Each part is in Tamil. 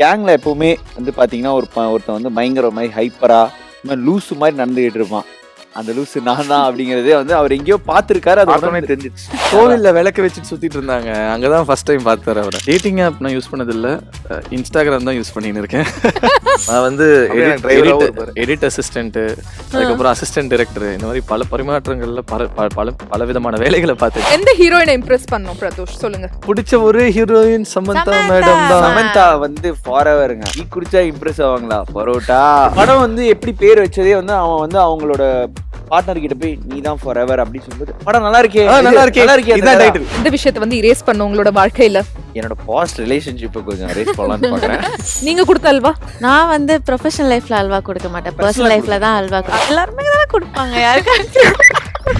கேங்ல எப்பவுமே வந்து பாத்தீங்கன்னா ஒருத்தன் வந்து பயங்கர மாதிரி ஹைப்பரா லூசு மாதிரி நடந்துகிட்டு இருப்பான். அந்த லூசு நான் தான் அப்படிங்கறதே வந்து அவர் எங்கேயோ பார்த்திருக்காரு. அது உடனே தெரிஞ்சிச்சு. கோவில்ல விளக்கு வச்சுட்டு சுத்திட்டு இருந்தாங்க. அங்கதான் ஃபர்ஸ்ட் டைம் பார்த்தாரு அவரை. டேட்டிங் ஆப் நான் யூஸ் பண்ணது இல்ல, இன்ஸ்டாகிராம் தான் யூஸ் பண்ணிட்டு இருக்கேன். நான் வந்து எடிட் அசிஸ்டன்ட், அதுக்கப்புறம் அசிஸ்டன்ட் டைரக்டர், இந்த மாதிரி பல பரிமாற்றங்கள்ல பல விதமான வேலைகளை பார்த்தேன். எந்த ஹீரோயினை இம்ப்ரெஸ் பண்ணோம் பிரதோஷ் சொல்லுங்க? பிடிச்ச ஒரு ஹீரோயின் சமந்தா மேடம் தான். சமந்தா வந்து ஃபாரெவருங்க. டீ குடிச்சா இம்ப்ரெஸ் ஆவாங்களா? பரோட்டா படம் வந்து எப்படி பேர் வச்சதே வந்து அவன் வந்து அவங்களோட பார்ட்னர் கிட்ட போய் நீ தான் ஃபாரெவர் அப்படி சொல்லுது. படம் நல்லா இருக்கே, நல்லா இருக்கே, இதான் டைட்டில். இந்த விஷயத்தை வந்து இரேஸ் பண்ண உங்களோட வாழ்க்கையில என்னோட பாஸ்ட் ரிலேஷன்ஷிப்பை கொஞ்சம் இரேஸ் பண்ணலாம்னு பாக்குறேன். நீங்க கொடுத்த அல்வா? நான் வந்து ப்ரொஃபஷனல் லைஃப்ல அல்வா கொடுக்க மாட்டேன், பர்சனல் லைஃப்ல தான் அல்வா கொடுப்பேன். எல்லாருமே தான் கொடுப்பாங்க யாருக்காச்சும்.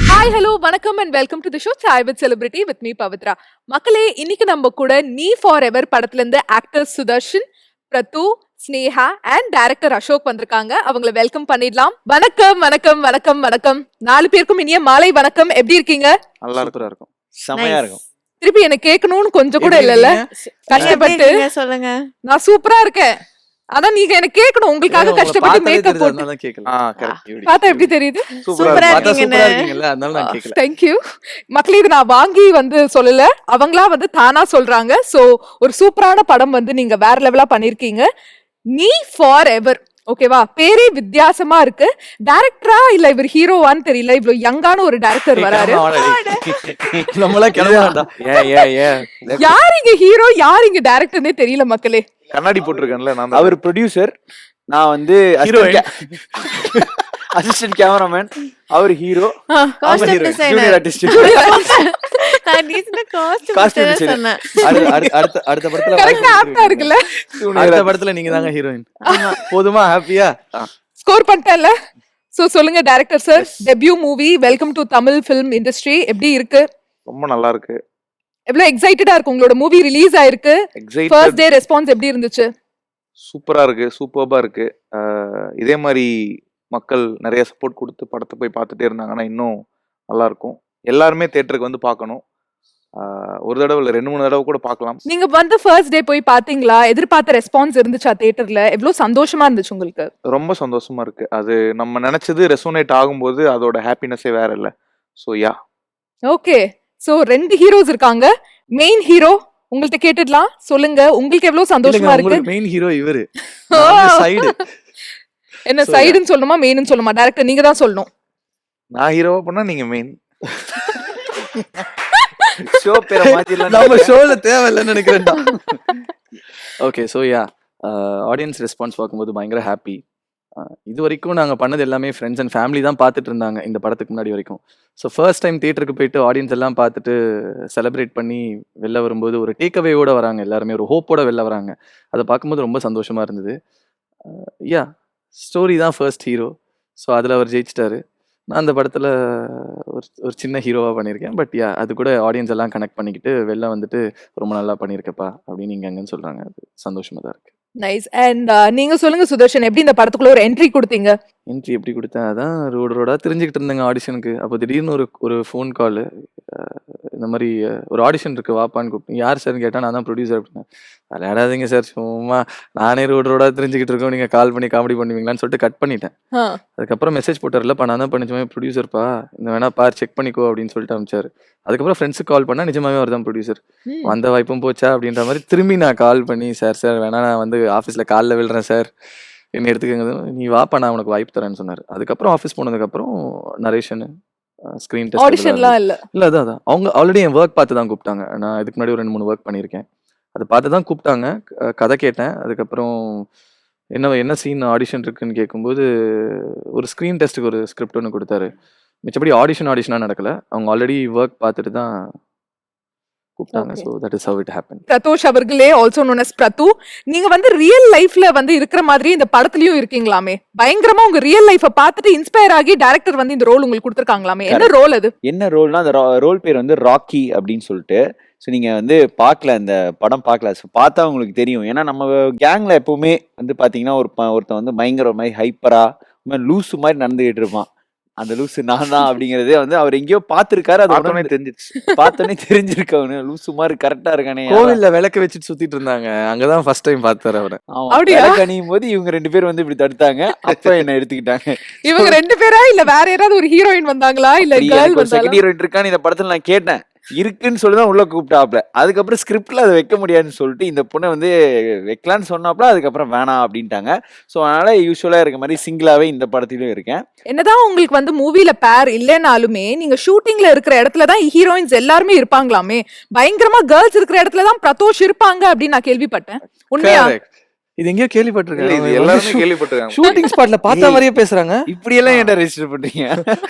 ஹாய் ஹலோ வணக்கம் and welcome to the show chai with celebrity with me Pavithra. மக்களே, இன்னைக்கு நம்ம கூட நீ ஃபார் எவர் படத்துல இருந்து actor Sudharshan, Prathu, Sneha and director Ashok வந்திருக்காங்க. அவங்களை வெல்கம் பண்ணிடலாம். வணக்கம் வணக்கம் வணக்கம் வணக்கம். 4 பேருக்கும் இனிய மாலை வணக்கம். எப்படி இருக்கீங்க? நல்லா இருக்கும். செமையா இருக்கும். திருப்பி எனக்கு கேட்கணும்னு கொஞ்சம் கூட இல்லல்ல? கஷ்டப்பட்டு சொல்லுங்க. நான் சூப்பரா இருக்கேன். அதான் நீங்க எனக்கு கேட்கணும். உங்களுக்காக கஷ்டப்பட்டு மேக்கப் போட்டு பார்த்தா எப்படி தெரியுது? சூப்பரா இருக்கீங்கல்ல, அதனால நான் கேக்கல. Thank you. மக்களே, இது நான் வாங்கி வந்து சொல்லல, அவங்களா வந்து தானா சொல்றாங்க. சோ ஒரு சூப்பரான படம் வந்து நீங்க வேற லெவலா பண்ணிருக்கீங்க. நீ ஃபார் எவர், ஓகேவா? பேரே வித்தியாசமா இருக்கு. டைரக்டரா இல்ல இவர் ஹீரோவான்னு தெரியல. இவ்வளவு யங்கான ஒரு டைரக்டர் வராரு. யார் இங்க ஹீரோ, யார் இங்க டைரக்டர்னே தெரியல மக்களே. கண்ணாடி போட்டிருக்கேன்ல நான். அவர் ப்ரொடியூசர், நான் வந்து அசிஸ்டன்ட் கேமராமேன், அவர் hero, costume designer, junior artist. நான் டீசன்ட் காஸ்டியூம் டிசைனர் சொன்னேன். அடுத்த படத்துல கரெக்ட்டா ஆப்டா இருக்குல்ல? அடுத்த படத்துல நீங்க தாங்க ஹீரோயின். போதுமா? ஹாப்பியா? ஸ்கோர் பண்ணிட்டேன்ல? சோ சொல்லுங்க director sir, debut movie, welcome to Tamil film industry. எப்படி இருக்கு? ரொம்ப நல்லா இருக்கு. எவ்வளவு எக்ஸைட்டடா இருக்கு? உங்களோட மூவி ரிலீஸ் ஆயிருக்கு. ஃபர்ஸ்ட் டே ரெஸ்பான்ஸ் எப்படி இருந்துச்சு? சூப்பரா இருக்கு, சூப்பர்பா இருக்கு. இதே மாதிரி மக்கள் நிறைய சப்போர்ட் கொடுத்து படத்தை போய் பார்த்துட்டே இருந்தாங்கன்னா இன்னும் நல்லா இருக்கும். எல்லாருமே தியேட்டருக்கு வந்து பார்க்கணும். ஒரு தடவை இல்லை, 2-3 தடவை கூட பார்க்கலாம். நீங்க வந்து ஃபர்ஸ்ட் டே போய் பாத்தீங்களா? எதிர்பார்த்த ரெஸ்பான்ஸ் இருந்துச்சா தியேட்டர்ல? எவ்வளவு சந்தோஷமா இருந்துச்சு உங்களுக்கு? ரொம்ப சந்தோஷமா இருக்கு. அது நம்ம நினைச்சது ரெசோனேட் ஆகும்போது அதோட ஹாப்பினஸே வேற இல்லை. So yeah, okay. So 2 heroes இருக்காங்க. மெயின் ஹீரோ உங்கள்ட்ட கேட்டுடலாம். சொல்லுங்க, உங்களுக்கு எவ்வளவு சந்தோஷமா இருக்கு? மெயின் ஹீரோ இவரு, சைடு. என்ன சைடுன்னு சொல்லணுமா மெயின்னு சொல்லணுமா? டைரக்டர் நீங்க தான் சொல்லணும். நான் ஹீரோவா பண்ணா நீங்க மெயின். ஷோ பேரை மாத்திரலாம். நம்ம ஷோல தேவையில்லைன்னு நினைக்கிறேன்டா. Okay, so yeah, audience response பார்க்கும்போது பயங்கர ஹாப்பி. இது வரைக்கும் நாங்கள் பண்ணது எல்லாமே ஃப்ரெண்ட்ஸ் அண்ட் ஃபேமிலி தான் பார்த்துட்டு இருந்தாங்க இந்த படத்துக்கு முன்னாடி வரைக்கும். ஸோ ஃபர்ஸ்ட் டைம் தியேட்டருக்கு போயிட்டு ஆடியன்ஸ் எல்லாம் பார்த்துட்டு செலிப்ரேட் பண்ணி வெளில வரும்போது ஒரு டேக்அவேயோட வராங்க, எல்லாருமே ஒரு ஹோப்போட வெளில வராங்க. அதை பார்க்கும்போது ரொம்ப சந்தோஷமா இருந்தது. யா, ஸ்டோரி தான் ஃபர்ஸ்ட் ஹீரோ. ஸோ அதில் அவர் ஜெயிச்சிட்டாரு. நான் அந்த படத்தில் ஒரு சின்ன ஹீரோவாக பண்ணியிருக்கேன். பட் யா, அது கூட ஆடியன்ஸ் எல்லாம் கனெக்ட் பண்ணிக்கிட்டு வெளில வந்துட்டு ரொம்ப நல்லா பண்ணியிருக்கப்பா அப்படின்னு நீங்கள் அங்கன்னு சொல்கிறாங்க. அது சந்தோஷமாக தான் இருக்குது. நைஸ். அண்ட் நீங்க சொல்லுங்க சுதர்ஷன், எப்படி இந்த படத்துக்குள்ள ஒரு என்ட்ரி கொடுத்தீங்க? என்ட்ரி எப்படி கொடுத்தேன்? அதான் ரோடா தெரிஞ்சுக்கிட்டு இருந்தேங்க ஆடிஷனுக்கு. அப்போ திடீர்னு ஒரு ஃபோன் கால், இந்த மாதிரி ஒரு ஆடிஷன் இருக்கு வாப்பான்னு கூப்பிட்டு. யார் சார்னு கேட்டால் நான் தான் ப்ரொடியூசர் அப்படின்னா. விளையாடாதீங்க சார், சும்மா நானே ரோடா தெரிஞ்சுக்கிட்டு இருக்கோம், நீங்கள் கால் பண்ணி காமெடி பண்ணுவீங்களான்னு சொல்லிட்டு கட் பண்ணிட்டேன். அதுக்கப்புறம் மெசேஜ் போட்டார்லப்பா, நான் தான் பண்ணிச்சுமே ப்ரொடியூசர்ப்பா, இந்த வேணா பார் செக் பண்ணிக்கோ அப்படின்னு சொல்லிட்டு அனுப்பிச்சாரு. அதுக்கப்புறம் ஃப்ரெண்ட்ஸுக்கு கால் பண்ணால் நிஜமாவே அவர் தான் ப்ரொடியூசர். வந்த வாய்ப்பும் போச்சா அப்படின்ற மாதிரி திரும்பி நான் கால் பண்ணி, சார் வேணா நான் வந்து ஆஃபீஸில் காலில் விழுறேன் சார், என்ன எடுத்துக்கங்க, நீ வாப்பா நான் உனக்கு வாய்ப்பு தரேன்னு சொன்னார். அதுக்கப்புறம் ஆஃபீஸ் போனதுக்கப்புறம் நரேஷனு, ஸ்க்ரீன் டெஸ்ட் ஆடிஷன்லாம் இல்ல. அதான் அவங்க ஆல்ரெடி என் ஒர்க் பார்த்து தான் கூப்பிட்டாங்க. நான் இதுக்கு முன்னாடி ஒரு 2-3 ஒர்க் பண்ணியிருக்கேன். அதை பார்த்து தான் கூப்பிட்டாங்க. கதை கேட்டேன். அதுக்கப்புறம் என்ன சீன் ஆடிஷன் இருக்குன்னு கேட்கும்போது ஒரு ஸ்க்ரீன் டெஸ்ட்டுக்கு ஒரு ஸ்கிரிப்ட் ஒன்று கொடுத்தாரு. மிச்சபடி ஆடிஷனாக நடக்கல. அவங்க ஆல்ரெடி ஒர்க் பார்த்துட்டு தான் கூப்பிட்டாங்க. So that is how it happen. Pradosh அவர்களே, ஆல்சோ நோன் அஸ் பிரது, நீங்க வந்து ரியல் லைஃப்ல வந்து இருக்கிற மாதிரி இந்த படத்துலயும் இருக்கீங்களாமே. பயங்கரமா உங்க ரியல் லைஃபை பார்த்துட்டு இன்ஸ்பயர் ஆகி டைரக்டர் வந்து இந்த ரோல் உங்களுக்கு கொடுத்துருக்காங்களாமே. என்ன ரோல் அது? என்ன ரோல்னா, அந்த ரோல் பேர் வந்து ராக்கி அப்படின்னு சொல்லிட்டு. ஸோ நீங்க வந்து பார்க்கல, இந்த படம் பார்க்கல, ஸோ பார்த்தா உங்களுக்கு தெரியும். ஏன்னா நம்ம கேங்ல எப்பவுமே வந்து பாத்தீங்கன்னா ஒருத்தன் வந்து பயங்கர மாதிரி ஹைப்பரா லூசு மாதிரி நடந்துகிட்டு இருப்பான். அந்த லூசு நான் தான் அப்படிங்கறதே வந்து அவர் எங்கேயோ பாத்துருக்காரு. அது பார்த்தோன்னே உணர்ந்து- தெரிஞ்சிச்சு. பார்த்தோன்னே தெரிஞ்சிருக்கு அவனு லூசு மாதிரி கரெக்டா இருக்கானே. கோவில்ல விளக்கு வச்சுட்டு சுத்திட்டு இருந்தாங்க, அங்கதான் ஃபர்ஸ்ட் டைம் பார்த்தாரு அவரை. அவன் அப்படியா? விளக்கு அணியும் போது இவங்க 2 பேரும் வந்து இப்படி தடுத்தாங்க. அப்ப என்ன எடுத்துக்கிட்டாங்க. இவங்க 2 பேரா இல்ல வேற யாராவது ஒரு ஹீரோயின் வந்தாங்களா இல்ல கேர்ள் வந்தாங்களா? செகண்ட் ஹீரோயின் இருக்கான்னு இந்த படத்துல நான் கேட்டேன். இருக்குன்னு சொல்லிதான் உள்ள கூப்பிட்டாப்ல. அதுக்கப்புறம் ஸ்கிரிப்ட்ல அதை வைக்க முடியாதுன்னு சொல்லிட்டு இந்த பொண்ணை வந்து வைக்கலான்னு சொன்னாப்ல. அதுக்கப்புறம் வேணாம் அப்படின்ட்டாங்க. ஸோ அதனால யூஸ்வலா இருக்க மாதிரி சிங்கிளாவே இந்த படத்திலும் இருக்கேன். என்னதான் உங்களுக்கு வந்து மூவில பேர் இல்லைனாலுமே நீங்க ஷூட்டிங்ல இருக்கிற இடத்துல தான் ஹீரோயின்ஸ் எல்லாருமே இருப்பாங்களாமே. பயங்கரமா கேர்ள்ஸ் இருக்கிற இடத்துல தான் பிரதோஷ் இருப்பாங்க அப்படின்னு நான் கேள்விப்பட்டேன். உண்மையா? Correct. இது எங்கேயோ இல்ல, இது எல்லாருமே கேள்விப்பட்டிருக்கேன். கேள்விப்பட்டிருக்காங்க. ஷூட்டிங் ஸ்பாட்ல பார்த்த மாதிரியே பேசுறாங்க. இப்படி எல்லாம் என்ன ரெஜிஸ்டர் பண்றீங்க?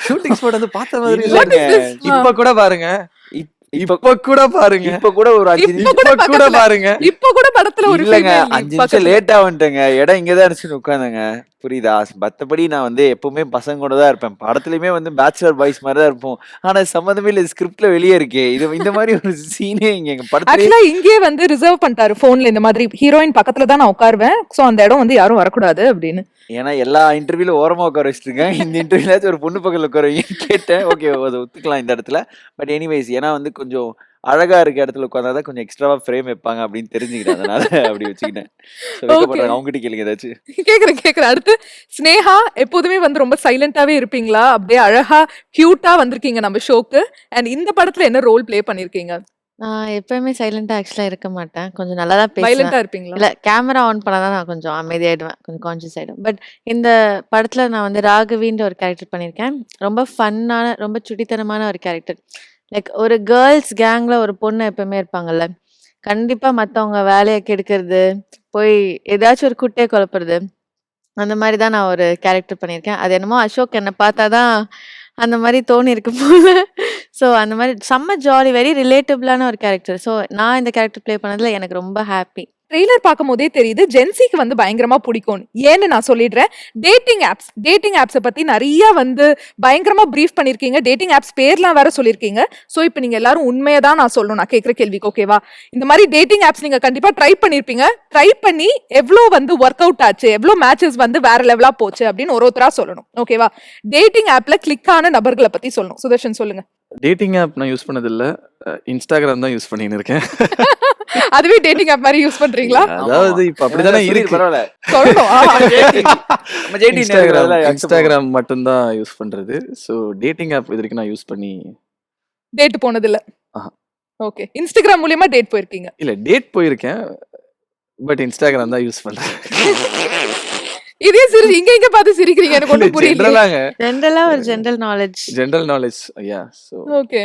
ஷூட்டிங் ஸ்பாட் வந்து பார்த்த மாதிரி இல்லைங்க. இல்லைங்க. இப்ப கூட பாருங்க, இப்ப இப்ப கூட பாருங்க, இப்ப கூட ஒரு 5 இப்ப கூட இப்ப கூட பக்கத்துல- பாருங்க. இப்ப கூட படத்துல ஒரு இல்லங்க, female lead 5 நிமிஷம் பக்கத்துல. லேட்டா வந்துட்டேங்க. இடம் இங்கதான் இருந்துச்சுன்னு உட்காந்துங்க. புரியுதா? மத்தபடி நான் வந்து எப்பவுமே பசங்க கூட தான் இருப்பேன். படத்துலயுமே வந்து பேச்சுலர் பாய்ஸ் மாதிரி தான் இருப்போம். ஆனா சம்மந்தமே இல்ல, ஸ்கிரிப்ட்ல வெளியே இருக்கே. இது இந்த மாதிரி ஒரு சீனே இங்க எங்க படத்துல ஆக்சுவலா இங்கே வந்து ரிசர்வ் பண்ணிட்டாரு போன்ல, இந்த மாதிரி ஹீரோயின் பக்கத்துல தான் நான் உட்காருவேன், சோ அந்த இடம் வந்து யாரும் வரக்கூடாது அப்படின்னு. ஏன்னா எல்லா இன்டர்வியூல ஓரமா உட்கார வச்சிருக்கேன். இந்த இன்டர்வியூலாச்சும் ஒரு பொண்ணு பக்கத்துல உட்கார வைங்கன்னு கேட்டேன். ஓகே, அதை ஒத்துக்கலாம் இந்த இடத்துல. பட் எனிவைஸ், ஏன்னா வந்து கொஞ்சம் அழகா இருக்க இடத்துல உட்கார்ந்தாதான் கொஞ்சம் எக்ஸ்ட்ராவா ஃப்ரேம் வைப்பாங்க அப்படின்னு தெரிஞ்சுக்கிட்டேன். அதனால அப்படி வச்சுக்கிட்டேன். So, வைக்கப்படுறாங்க. அவங்ககிட்ட கேளுங்க ஏதாச்சும். கேக்குறேன். அடுத்து ஸ்னேகா, எப்போதுமே வந்து ரொம்ப சைலண்டாவே இருப்பீங்களா? அப்படியே அழகா கியூட்டா வந்திருக்கீங்க நம்ம ஷோக்கு. அண்ட் இந்த படத்துல என்ன ரோல் ப்ளே பண்ணிருக்கீங்க? நான் எப்பயுமே சைலண்டா ஆக்சுவலா இருக்க மாட்டேன். கொஞ்சம் நல்லா தான் பேசுவேன். வயலண்டா இருப்பீங்களா? இல்ல கேமரா ஆன் பண்ணாதான் நான் கொஞ்சம் அமைதியாயிடுவேன், கொஞ்சம் கான்ஷியஸ் ஆயிடும். பட் இந்த படத்துல நான் வந்து ராகவின்ற ஒரு கேரக்டர் பண்ணியிருக்கேன். ரொம்ப ஃபன்னான, ரொம்ப சுட்டித்தனமான ஒரு கேரக்டர். லைக் ஒரு கேர்ள்ஸ் கேங்ல ஒரு பொண்ணு எப்பவுமே இருப்பாங்கல்ல, கண்டிப்பா மத்தவங்க வேலையை கெடுக்கிறது, போய் ஏதாச்சும் ஒரு குட்டையை குழப்புறது, அந்த மாதிரி தான் நான் ஒரு கேரக்டர் பண்ணியிருக்கேன். அது என்னமோ அசோக் என்னை பார்த்தாதான் அந்த மாதிரி தோணி இருக்கு போல. ஸோ அந்த மாதிரி செம்ம ஜாலி, வெரி ரிலேட்டபிளான ஒரு கேரக்டர். ஸோ நான் இந்த கேரக்டர் ப்ளே பண்ணதுல எனக்கு ரொம்ப ஹாப்பி. ட்ரெய்லர் பார்க்கும் போதே தெரியுது ஜென்சிக்கு வந்து பயங்கரமா பிடிக்கும். ஏன்னு நான் சொல்லிடுறேன். டேட்டிங் ஆப்ஸை பத்தி நிறைய வந்து பயங்கரமா பிரீஃப் பண்ணிருக்கீங்க. டேட்டிங் ஆப்ஸ் பேர்லாம் வேற சொல்லியிருக்கீங்க. ஸோ இப்போ நீங்க எல்லாரும் உண்மையை தான் நான் சொல்லணும், நான் கேட்குற கேள்விக்கு. ஓகேவா? இந்த மாதிரி டேட்டிங் ஆப்ஸ் நீங்க கண்டிப்பா ட்ரை பண்ணிருப்பீங்க. ட்ரை பண்ணி எவ்வளோ வந்து ஒர்க் அவுட் ஆச்சு, எவ்வளோ மேட்சஸ் வந்து வேற லெவலா போச்சு அப்படின்னு ஒருத்தரா சொல்லணும். ஓகேவா? டேட்டிங் ஆப்ல கிளிக் ஆன நபர்களை பத்தி சொல்லணும். சுதர்ஷன் சொல்லுங்க. டேட்டிங் ஆப் நான் யூஸ் பண்ணது இல்ல, இன்ஸ்டாகிராம் தான் யூஸ் பண்ணின்னு இருக்கேன். அதுவே டேட்டிங் ஆப் மாதிரி யூஸ் பண்றீங்களா? அதாவது இப்ப அப்படிதானே இருக்கு. பரவாயில்ல. சொல்லணும். நம்ம JT இன்ஸ்டாகிராம் நேரத்துல இன்ஸ்டாகிராம் மட்டும்தான் யூஸ் பண்றது. ஸோ டேட்டிங் ஆப் இது வரைக்கும் நான் யூஸ் பண்ணி டேட் போனது இல்ல. ஆஹா. ஓகே. இன்ஸ்டாகிராம் மூலியமா டேட் போயிருக்கீங்க. இல்ல டேட் போயிருக்கேன், பட் இன்ஸ்டாகிராம் தான் யூஸ் பண்றேன். இதே இங்க பார்த்து சிரிக்கிறீங்க, எனக்கு ஒண்ணும் புரியல. ஜென்ரலாங்க, ஜென்ரலா ஒரு general knowledge. General knowledge. Yeah, so okay.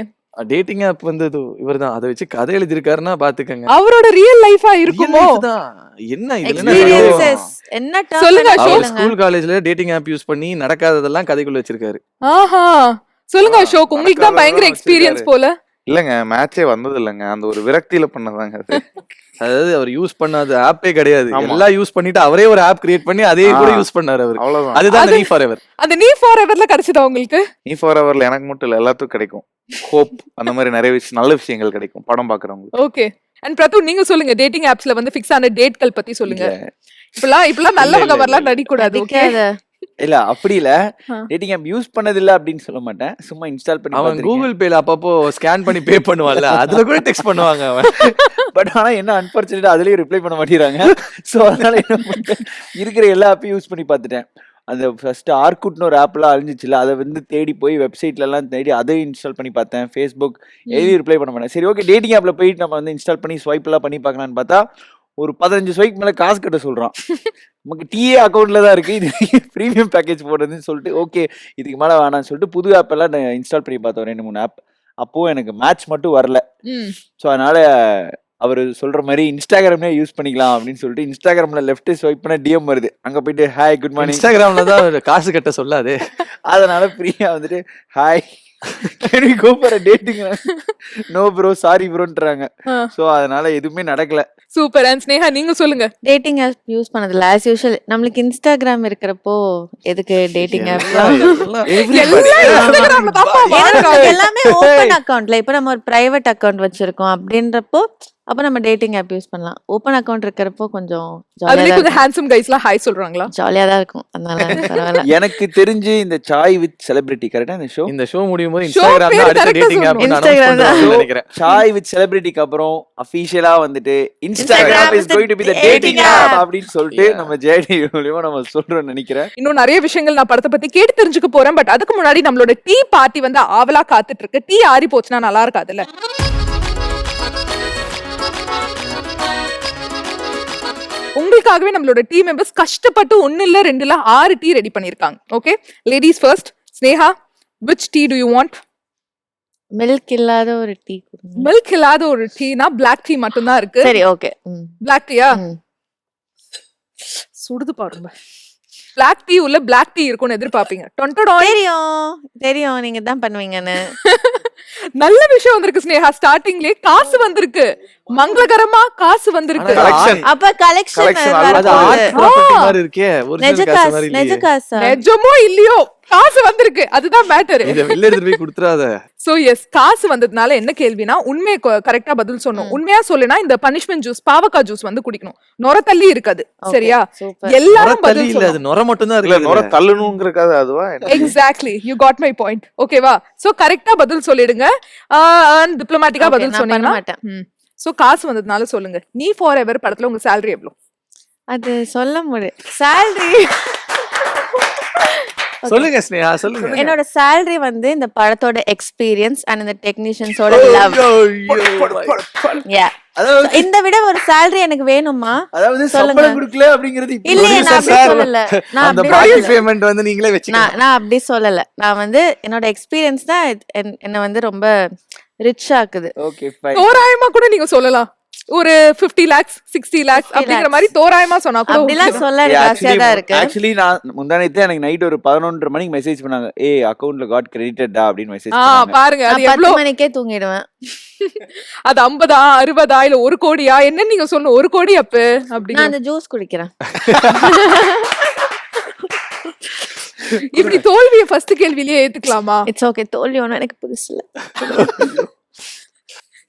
Dating app வந்து இவர் தான் அதை வச்சு கதை எழுதியிருக்காருன்னா பாத்துக்கங்க. அவரோட ரியல் லைஃபா Real இருக்குமோ? life தான். என்ன இதுல என்ன எக்ஸ்பீரியன்சஸ் என்ன term சொல்லுங்க, வேணா அசோக். அவர் சொல்லுங்க. ஸ்கூல் காலேஜ்ல டேட்டிங் ஆப் யூஸ் பண்ணி நடக்காததெல்லாம் கதைக்குள்ள வச்சிருக்காரு. ஆஹா. சொல்லுங்க அசோக், உங்களுக்கு தான் பயங்கர நடக்காததெல்லாம் எக்ஸ்பீரியன்ஸ் போல. இல்லங்க, மேட்சே வந்தது இல்லைங்க. அந்த ஒரு விரக்தியில பண்ணதாங்க அது. அதாவது அவர் யூஸ் பண்ணாத ஆப்பே கிடையாது, ஆமா. எல்லாம் யூஸ் பண்ணிட்டு அவரே ஒரு ஆப் கிரியேட் பண்ணி அதே கூட யூஸ் பண்ணாரு அவர். அவ்வளவுதான். அதுதான் நீ ஃபார் எவர். அந்த நீ ஃபார் எவர்ல கிடைச்சதா உங்களுக்கு? நீ ஃபார் எவர்ல எனக்கு மட்டும் இல்ல, எல்லாத்துக்கும் கிடைக்கும். ஹோப் அந்த மாதிரி நிறைய நல்ல விஷயங்கள் கிடைக்கும் படம் பாக்குறவங்களுக்கு. ஓகே. அண்ட் பிரது, நீங்க சொல்லுங்க. டேட்டிங் ஆப்ஸ்ல வந்து ஃபிக்ஸ் ஆன டேட்கள் பத்தி சொல்லுங்க. இப்பலாம் நல்லவங்க வரலாம் நடி கூடாது. ஓகே. பிடிக்காத இல்ல அப்படி இல்ல. ஆ. டேட்டிங் ஆப் யூஸ் பண்ணது இல்ல அப்படின்னு சொல்ல மாட்டேன். சும்மா இன்ஸ்டால் பண்ணி அவன் பார்த்திருக்கேன். கூகுள் பேல அப்பப்போ ஸ்கேன் பண்ணி பே பண்ணுவான்ல, அதுல கூட டெக்ஸ்ட் பண்ணுவாங்க அவன். பட் ஆனா என்ன அன்பார்ச்சுனேட்டா அதுலயும் ரிப்ளை பண்ண மாட்டேங்கிறாங்க. சோ அதனால என்ன பண்ணிட்டேன், இருக்கிற எல்லா ஆப்பையும் யூஸ் பண்ணி பார்த்துட்டேன். அந்த ஃபர்ஸ்ட் ஆர்குட்னு ஒரு ஆப்லாம் அழிஞ்சிச்சுல, அதை வந்து தேடி போய் வெப்சைட்ல எல்லாம் தேடி அதை இன்ஸ்டால் பண்ணி பார்த்தேன். ஃபேஸ்புக் எதையும் ரிப்ளை பண்ண மாட்டேன். சரி ஓகே, டேட்டிங் ஆப்ல போயிட்டு நம்ம வந்து இன்ஸ்டால் பண்ணி ஸ்வைப் எல்லாம் பண்ணி பார்க்கலாம்னு பார்த்தா ஒரு 15 ஸ்வைப் மேல காசு கட்ட சொல்றான். நமக்கு டிஏ அக்கௌண்ட்ல தான் இருக்கு, இது ப்ரீமியம் பேக்கேஜ் போடுறதுன்னு சொல்லிட்டு ஓகே இதுக்கு மேல வேணாம்னு சொல்லிட்டு புது ஆப் எல்லாம் இன்ஸ்டால் பண்ணி பார்த்தோம், 2-3 ஆப். அப்போ எனக்கு மேட்ச் மட்டும் வரல. ஸோ அதனால அவர் சொல்ற மாதிரி இன்ஸ்டாகிராம்ல யூஸ் பண்ணிக்கலாம் அப்படின்னு சொல்லிட்டு இன்ஸ்டாகிராம்ல லெஃப்ட் ஸ்வைப் பண்ண டிஎம் வருது. அங்க போயிட்டு ஹாய் குட் மார்னிங், இன்ஸ்டாகிராம்ல தான் காசு கட்ட சொல்லாதே. அதனால ஃப்ரீயா வந்துட்டு hi can we go for a dating? No bro sorry ப்ரோன்றாங்க. ஸோ அதனால எதுவுமே நடக்கல. சூப்பர். அண்ட் ஸ்னேகா, நீங்க சொல்லுங்க. டேட்டிங் ஆப் யூஸ் பண்ணதில்ல. ஆஸ் யூஷுவல் நம்மளுக்கு இன்ஸ்டாகிராம் இருக்கிறப்போ எதுக்கு டேட்டிங் ஆப்? இன்ஸ்டாகிராம்ல தான்ப்பா வாழ்றோம். எல்லாமே ஓப்பன் அக்கவுண்ட்ல. இப்ப நம்ம ஒரு பிரைவேட் அக்கவுண்ட் வச்சிருக்கோம் அப்படின்றப்போ அப்ப நம்ம டேட்டிங் ஆப் யூஸ் பண்ணலாம். ஓப்பன் அக்கவுண்ட் இருக்கிறப்போ கொஞ்சம் அதுலயே ஜாலியா கொஞ்சம் ஹேண்ட்ஸம் கைஸ்லாம் ஹாய் சொல்றாங்களா? ஜாலியா தான் இருக்கும். அதனால பரவாயில்ல. எனக்கு தெரிஞ்சு இந்த சாய் வித் செலிபிரிட்டி கரெக்டா இந்த ஷோ இந்த ஷோ முடியும் போது Show இன்ஸ்டாகிராம் பேரு தான் அடுத்த correct ஆ டேட்டிங் ஆப் சொல்லணும். Instagram தான். நினைக்கிறேன். சாய் வித் செலிபிரிட்டிக்கு அப்புறம் அபிஷியலா வந்துட்டு Instagram Instagram is is the going to be the dating dating app app. அப்படின்னு சொல்லிட்டு Yeah. நம்ம ஜேடி மூலியமா நம்ம சொல்றோம்னு நினைக்கிறேன். இன்னும் நிறைய விஷயங்கள் நான் படத்தை பத்தி கேட்டு தெரிஞ்சுக்க போறேன். பட் அதுக்கு முன்னாடி நம்மளோட டீ பார்ட்டி வந்து ஆவலா காத்துட்டு இருக்கு. டீ ஆறி போச்சுன்னா நல்லா இருக்காதுல்ல. உங்களுக்காகவே நம்மளோட டீ மெம்பர்ஸ் கஷ்டப்பட்டு 1 இல்ல 2 இல்ல 6 டீ ரெடி பண்ணிருக்காங்க. Okay, ladies first. Sneha, which tea do you want? Milk இல்லாத ஒரு டீ கொடுங்க. மில்க் இல்லாத ஒரு டீனா பிளாக் டீ மட்டும் தான் இருக்கு. சரி, ஓகே. பிளாக் டீயா? ம். சுடுது பாருங்க. பிளாக் டீ உள்ள பிளாக் டீ இருக்கும்னு எதிர்பார்ப்பீங்க. டொன்டொடாய். தெரியும் நீங்க தான் பண்ணுவீங்கன்னு. நல்ல விஷயம் வந்திருக்கு ஸ்னேஹா. ஸ்டார்டிங்லயே காசு வந்திருக்கு. மங்களகரமா காசு வந்திருக்கு. ஆனா, Collection. அப்ப கலெக்ஷன் Collection அது வரப்போகுது. ஆர்ட் ப்ராப்பர்ட்டி மாதிரி இருக்கே. நெஜ ஒரிஜினல் காசு மாதிரி காசு, நெஜ இல்லையே. காசா? நிஜமோ இல்லையோ காசு வந்திருக்கு. அதுதான் மேட்டர். இத வெளில எடுத்துட்டு போய் குடுத்துறாத. சோ எஸ், காசு வந்ததுனால என்ன கேள்வினா உண்மையை கரெக்டா பதில் சொன்னோம். உண்மையா சொல்லுனா இந்த பனிஷ்மெண்ட் ஜூஸ் பாவக்காய் ஜூஸ் வந்து குடிக்கணும். நொர தள்ளி இருக்காது. Okay, சரியா? super. நொர எல்லாரும் தள்ளி பதில் இல்ல, அது சொல்லணும். நொர மட்டும் தான் இல்ல நுர இருக்கு. தள்ளணுங்கிறக்காக அதுவா என்ன? Exactly, you got my point. ஓகேவா? சோ கரெக்டா பதில் சொல்லிடுங்க. டிப்ளமேட்டிக்கா Okay, பதில் நான் பண்ண சொன்னீங்கன்னா மாட்டேன். சோ காசு வந்ததுனால சொல்லுங்க. நீ ஃபார் எவர் படத்துல உங்க salary எவ்வளவு? அது சொல்ல முடியும். salary சொல்லுங்க ஸ்னேஹா, சொல்லுங்க. என்னோட salary வந்து இந்த படத்தோட எக்ஸ்பீரியன்ஸ் அண்ட் இந்த டெக்னீஷியன்ஸோட லவ். அதாவது இந்த விட ஒரு salary எனக்கு வேணுமா? அதாவது சொல்லுங்க. சம்பளம் கொடுக்கல அப்படிங்கிறது இப்ப இல்லையே, நான் Producer அப்படி sir, சொல்லல. நான் அந்த அப்படி பாக்கி சொல்லல. பேமெண்ட் வந்து நீங்களே வெச்சுக்கணும். நான் அப்படி சொல்லல. நான் வந்து என்னோட எக்ஸ்பீரியன்ஸ் தான் என்ன வந்து ரொம்ப ரிச் ஆக்குது. Okay fine. தோராயமா கூட நீங்க சொல்லலாம். ஒரு 50 lakhs 60 lakhs 50 அப்படிங்கிற lakhs. மாதிரி தோராயமா சொன்னா கூட அப்படிலாம் okay. சொல்ல எனக்கு ஆசையா தான் இருக்கு. ஆக்சுவலி நான் முந்தானேத்து எனக்கு நைட் ஒரு 11:30 மணிக்கு மெசேஜ் பண்ணாங்க. அக்கவுண்ட்ல காட் கிரெடிட்டடா அப்படின்னு மெசேஜ் பண்ணாங்க. பாருங்க அது நான் 10 எவ்வளவு. மணிக்கே தூங்கிடுவேன். அது 50 60 இல்ல 1 கோடியா என்ன நீங்க சொன்ன 1 கோடி அப்ப நான் அப்படிங்க. அந்த ஜூஸ் குடிக்கிறேன். இப்படி தோல்வியை ஃபர்ஸ்ட் கேள்வியிலேயே ஏத்துக்கலாமா? It's okay. தோல்வி ஒன்றும் எனக்கு புதுசு இல்ல.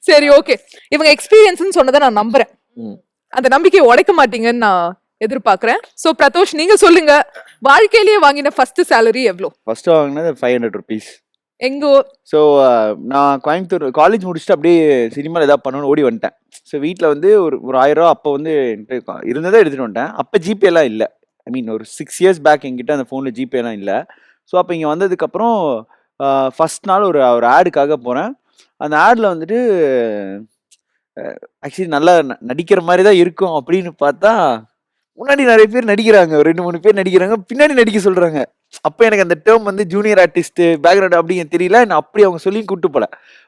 சரி, ஓகே. இவங்க எக்ஸ்பீரியன்ஸ்னு சொன்னதை நான் நம்புறேன். அந்த நம்பிக்கையை உடைக்க மாட்டீங்கன்னு நான் எதிர்பார்க்கறேன். சோ பிரதோஷ், நீங்க சொல்லுங்க, வாழ்க்கையிலேயே வாங்கின ஃபர்ஸ்ட் salary எவ்வளோ? ஃபர்ஸ்ட் வாங்கினது 500 rupees. எங்க ஸோ நான் கோயம்புத்தூர் காலேஜ் முடிச்சுட்டு அப்படியே சினிமாவில் ஏதாவது பண்ணணும்னு ஓடி வந்துட்டேன். ஸோ வீட்டில் வந்து ஒரு 1000 ரூபா அப்போ வந்து என்கிட்ட இருந்ததை எடுத்துகிட்டு வந்துட்டேன். அப்போ ஜிபேலாம் இல்லை. ஐ மீன் ஒரு 6 years பேக் என்கிட்ட அந்த ஃபோனில் ஜிபேலாம் இல்லை. ஸோ அப்போ இங்கே வந்ததுக்கப்புறம் ஃபஸ்ட் நாள் ஒரு ஆடுக்காக போகிறேன். அந்த ஆடில் வந்துட்டு ஆக்சுவலி நல்லா நடிக்கிற மாதிரி தான் இருக்கும் அப்படின்னு பார்த்தா முன்னாடி நிறைய பேர் நடிக்கிறாங்க, ஒரு 2-3 பேர் நடிக்கிறாங்க, பின்னாடி நடிக்க சொல்கிறாங்க. அப்போ எனக்கு அந்த டேர்ம் வந்து ஜூனியர் ஆர்டிஸ்ட்டு பேக்ரவுண்ட் அப்படிங்க தெரியல. நான் அப்படி அவங்க சொல்லி கூப்பிட்டு போல.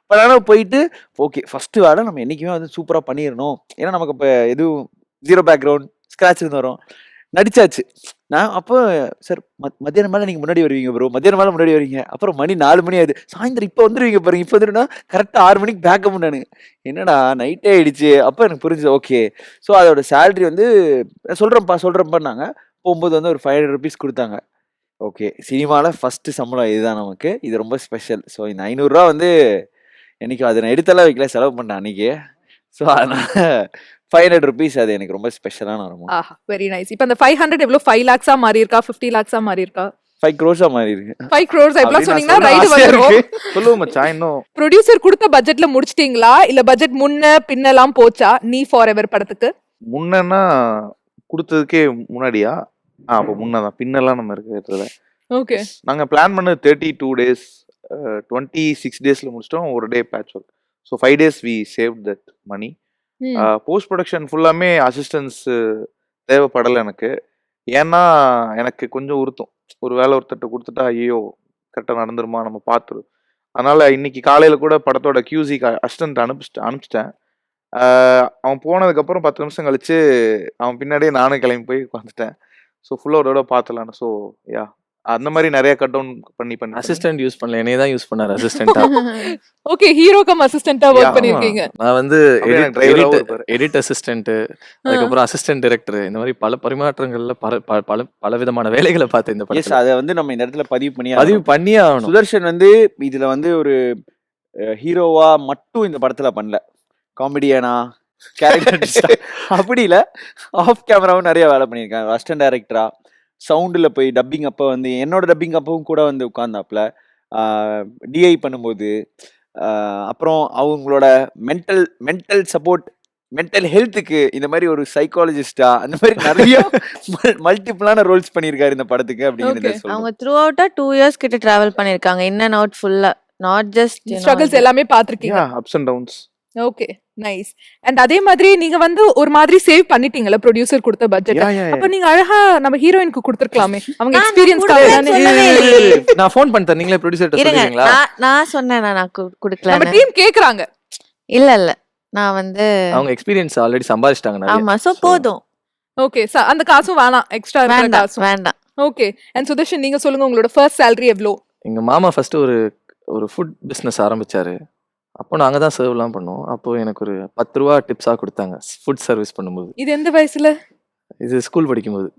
பட் ஆனால் போயிட்டு ஓகே ஃபஸ்ட்டு வேலை நம்ம என்றைக்குமே வந்து சூப்பராக பண்ணிடணும். ஏன்னா நமக்கு இப்போ எதுவும் 0 பேக்ரவுண்ட் ஸ்க்ராட்ச் இருந்து வரும். நடிச்சாச்சு. நான் அப்போ சார் மத்தியானம் மேலே நீங்கள் முன்னாடி வருவீங்க ப்ரோ, மத்தியானம் மேலே முன்னாடி வருவீங்க. அப்புறம் மணி 4 மணி ஆகுது. சாயந்தரம் இப்போ வந்துடுவீங்க பாருங்க. இப்போ வந்துடுனா கரெக்டாக 6 மணிக்கு பேக்கப் பண்ணானு. என்னடா நைட்டே ஆயிடுச்சு. அப்போ எனக்கு புரிஞ்சுது ஓகே. ஸோ அதோட சேலரி வந்து சொல்கிறேன்ப்பான்னாங்க. போகும்போது வந்து ஒரு 500 rupees கொடுத்தாங்க. ஓகே, சினிமாவில் ஃபஸ்ட்டு சம்பளம் இதுதான் நமக்கு. இது ரொம்ப ஸ்பெஷல். ஸோ இந்த 500 ரூபா வந்து என்னைக்கு அதை நான் எடுத்தெல்லாம் வைக்கல, செலவு பண்ணேன் அன்றைக்கி. ஸோ அதனால் 500 rupees அது எனக்கு ரொம்ப ஸ்பெஷலான ஒரு அமௌண்ட். ஆஹா, வெரி நைஸ். இப்போ அந்த 500 எவ்வளோ 5 lakhs மாறி இருக்கா, 50 lakhs மாறி இருக்கா? 5 crores மாறி இருக்கு. 5 crores எவ்வளோ அப்படின்னு சொன்னீங்கன்னா நான் ரைடு சொல்ல ஆசையா வந்துரும். சொல்லுவோம் மச்சான் இன்னும். ப்ரொடியூசர் கொடுத்த பட்ஜெட்ல முடிச்சிட்டீங்களா இல்ல பட்ஜெட் முன்ன பின்னலாம் போச்சா நீ ஃபார் எவர் படத்துக்கு? முன்னன்னா கொடுத்ததுக்கே முன்னாடியா? அப்போ முன்னதான், பின்னெல்லாம் நம்ம இருக்கிறதுல. ஓகே. நாங்க பிளான் பண்ணது 32 days, 26 daysல முடிச்சிட்டோம். ஒரு day patch work. So 5 days we save that money. Post production ஃபுல்லாமே அசிஸ்டன்ஸ் தேவைப்படலை எனக்கு. ஏன்னா எனக்கு கொஞ்சம் உறுத்தும், ஒரு வேலை ஒருத்தட்ட கொடுத்துட்டா ஐயோ கரெக்டாக நடந்துருமா நம்ம பார்த்துரும். அதனால இன்னைக்கு காலையில் கூட படத்தோட QC அசிஸ்டன்ட் அனுப்பிச்சிட்டேன். அவன் போனதுக்கப்புறம் 10 நிமிஷம் கழிச்சு அவன் பின்னாடியே நானும் கிளம்பி போய் உட்காந்துட்டேன். ஸோ ஃபுல்லாக ஒரு தடவை பார்த்துலான்னு. ஸோ யா அந்த மாதிரி நிறைய கட் டவுன் பண்ணி அசிஸ்டன்ட் யூஸ் பண்ணல, என்னைய தான் யூஸ் பண்ணாரு அசிஸ்டன்ட்டா. ஓகே, ஹீரோ கம் அசிஸ்டன்ட்டா Yeah, வர்க் பண்ணிருக்கீங்க. நான் வந்து அப்படியே எனக்கு driver-ஆவும் இருப்பாரு. எடிட் அசிஸ்டன்ட், அதுக்கப்புறம் அசிஸ்டன்ட் டைரக்டர், இந்த மாதிரி பல பரிமாற்றங்கள்ல பல விதமான வேலைகளை பார்த்தேன் இந்த எஸ், படத்துல. அதை வந்து நம்ம இந்த இடத்துல பதிவு பதிவு பண்ணியே ஆகணும். சுதர்ஷன் வந்து இதுல வந்து ஒரு ஹீரோவா மட்டும் இந்த படத்துல பண்ணல, காமெடியனா கேரக்டர் அப்படி இல்ல, ஆஃப் கேமராவும் நிறைய வேலை பண்ணியிருக்கேன். அசிஸ்டன்ட் டைரக்டரா, சவுண்டில் போய் டப்பிங் அப்போ வந்து என்னோட டப்பிங் அப்பவும் கூட வந்து உட்கார்ந்தாப்புல டிஐ பண்ணும்போது, அப்புறம் அவங்களோட மென்டல் சப்போர்ட், மென்டல் ஹெல்த்துக்கு இந்த மாதிரி ஒரு சைக்காலஜிஸ்டா அந்த மாதிரி நிறைய மல்டிபிளான ரோல்ஸ் பண்ணியிருக்காரு இந்த படத்துக்கு அப்படிங்கிறத Okay. அவங்க சொல்றேன். த்ரூ அவுட்டா 2 இயர்ஸ் கிட்ட டிராவல் பண்ணிருக்காங்க. இன் அண்ட் அவுட் ஃபுல்லா. நாட் ஜஸ்ட் ஸ்ட்ரகிள்ஸ் எல்லாமே பாத்திருக்கீங்க. Ups and downs. Okay, nice. And அதே மாதிரி நீங்க வந்து ஒரு மாதிரி சேவ் பண்ணிட்டீங்கல ப்ரொடியூசர் கொடுத்த பட்ஜெட். அப்ப நீங்க அழகா நம்ம ஹீரோயினுக்கு கொடுத்திருக்கலாமே. அவங்க நான் எக்ஸ்பீரியன்ஸ் கொடுத்தேன்னு சொல்லவே இல்லையே. நான் ஃபோன் பண்ணிட்டேன், நீங்களே ப்ரொடியூசர்ட்ட இருங்க, சொல்லுவீங்களா? நான் சொன்னேன் நான் நம்ம குடுக்கலன்னு. டீம் கேக்குறாங்க. இல்ல நான் வந்து அவங்க எக்ஸ்பீரியன்ஸ் ஆல்ரெடி சம்பாதிச்சிட்டாங்க நிறைய. ஆமா சோ போதும். ஓகே, அந்த காசும் வேணாம், எக்ஸ்ட்ரா இருக்கிற வேண்டாம் காசும். வேண்டாம். ஓகே. அண்ட் சுதர்ஷன் நீங்க சொல்லுங்க உங்களோட ஃபர்ஸ்ட் salary எவ்வளோ? எங்க மாமா ஃபர்ஸ்ட் ஒரு ஃபுட் பிசினஸ் ஆரம்பிச்சாரு. அப்போ நாங்க தான் சர்வ்லாம் பண்ணோம். அப்போ எனக்கு ஒரு 10 ரூபா டிப்ஸா கொடுத்தாங்க ஃபுட் சர்வீஸ் பண்ணும்போது. இது எந்த வயசுல? இது ஸ்கூல் படிக்கும்போது.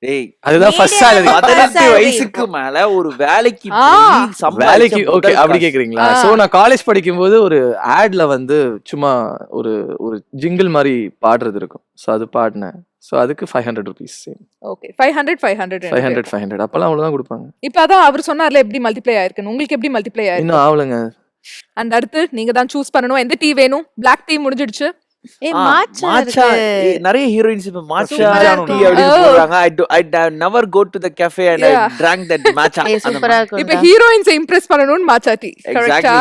டேய், அதுதான் ஃபர்ஸ்ட் salary. 18 வயசுக்கு மேல ஒரு வேலைக்கு ஆ, போய் சம்பாதிச்ச வேலைக்கு முதல் ஓகே அப்படி காசு. கேக்குறீங்களா? ஆ. சோ நான் காலேஜ் படிக்கும்போது ஒரு ஆட்ல வந்து சும்மா ஒரு ஒரு ஜிங்கிள் மாதிரி பாடுறது இருக்கும். சோ அது பாடினேன். சோ அதுக்கு 500 rupees. ஓகே, 500 500 அப்பெல்லாம் அவ்வளவுதான் கொடுப்பாங்க. இப்போ அதான் அவர் சொன்னார்ல எப்படி மல்டிப்ளை ஆயிருக்கு. உங்களுக்கு எப்படி மல்டிப்ளை ஆயிருக்கு? இன்னும் ஆவலங்க. அண்ட் அடுத்து நீங்க தான் சூஸ் பண்ணணும் எந்த டீ வேணும். Black டீ முடிஞ்சிடுச்சு. ஏய் ஆ, மாச்சா மாச்சா, இருக்கு. நிறைய ஹீரோயின்ஸ் இப்ப மாச்சா சூப்பரா டீ இருக்கும். அப்படின்னு Oh. போடுறாங்க. I never go to the cafe and Yeah. I drank that matcha. ஏய் சூப்பரா இப்போ இருக்கும். ஹீரோயின்ஸ் இம்ப்ரெஸ் பண்ணணும்னு மாச்சா டீ. Exactly. கரெக்ட்டா?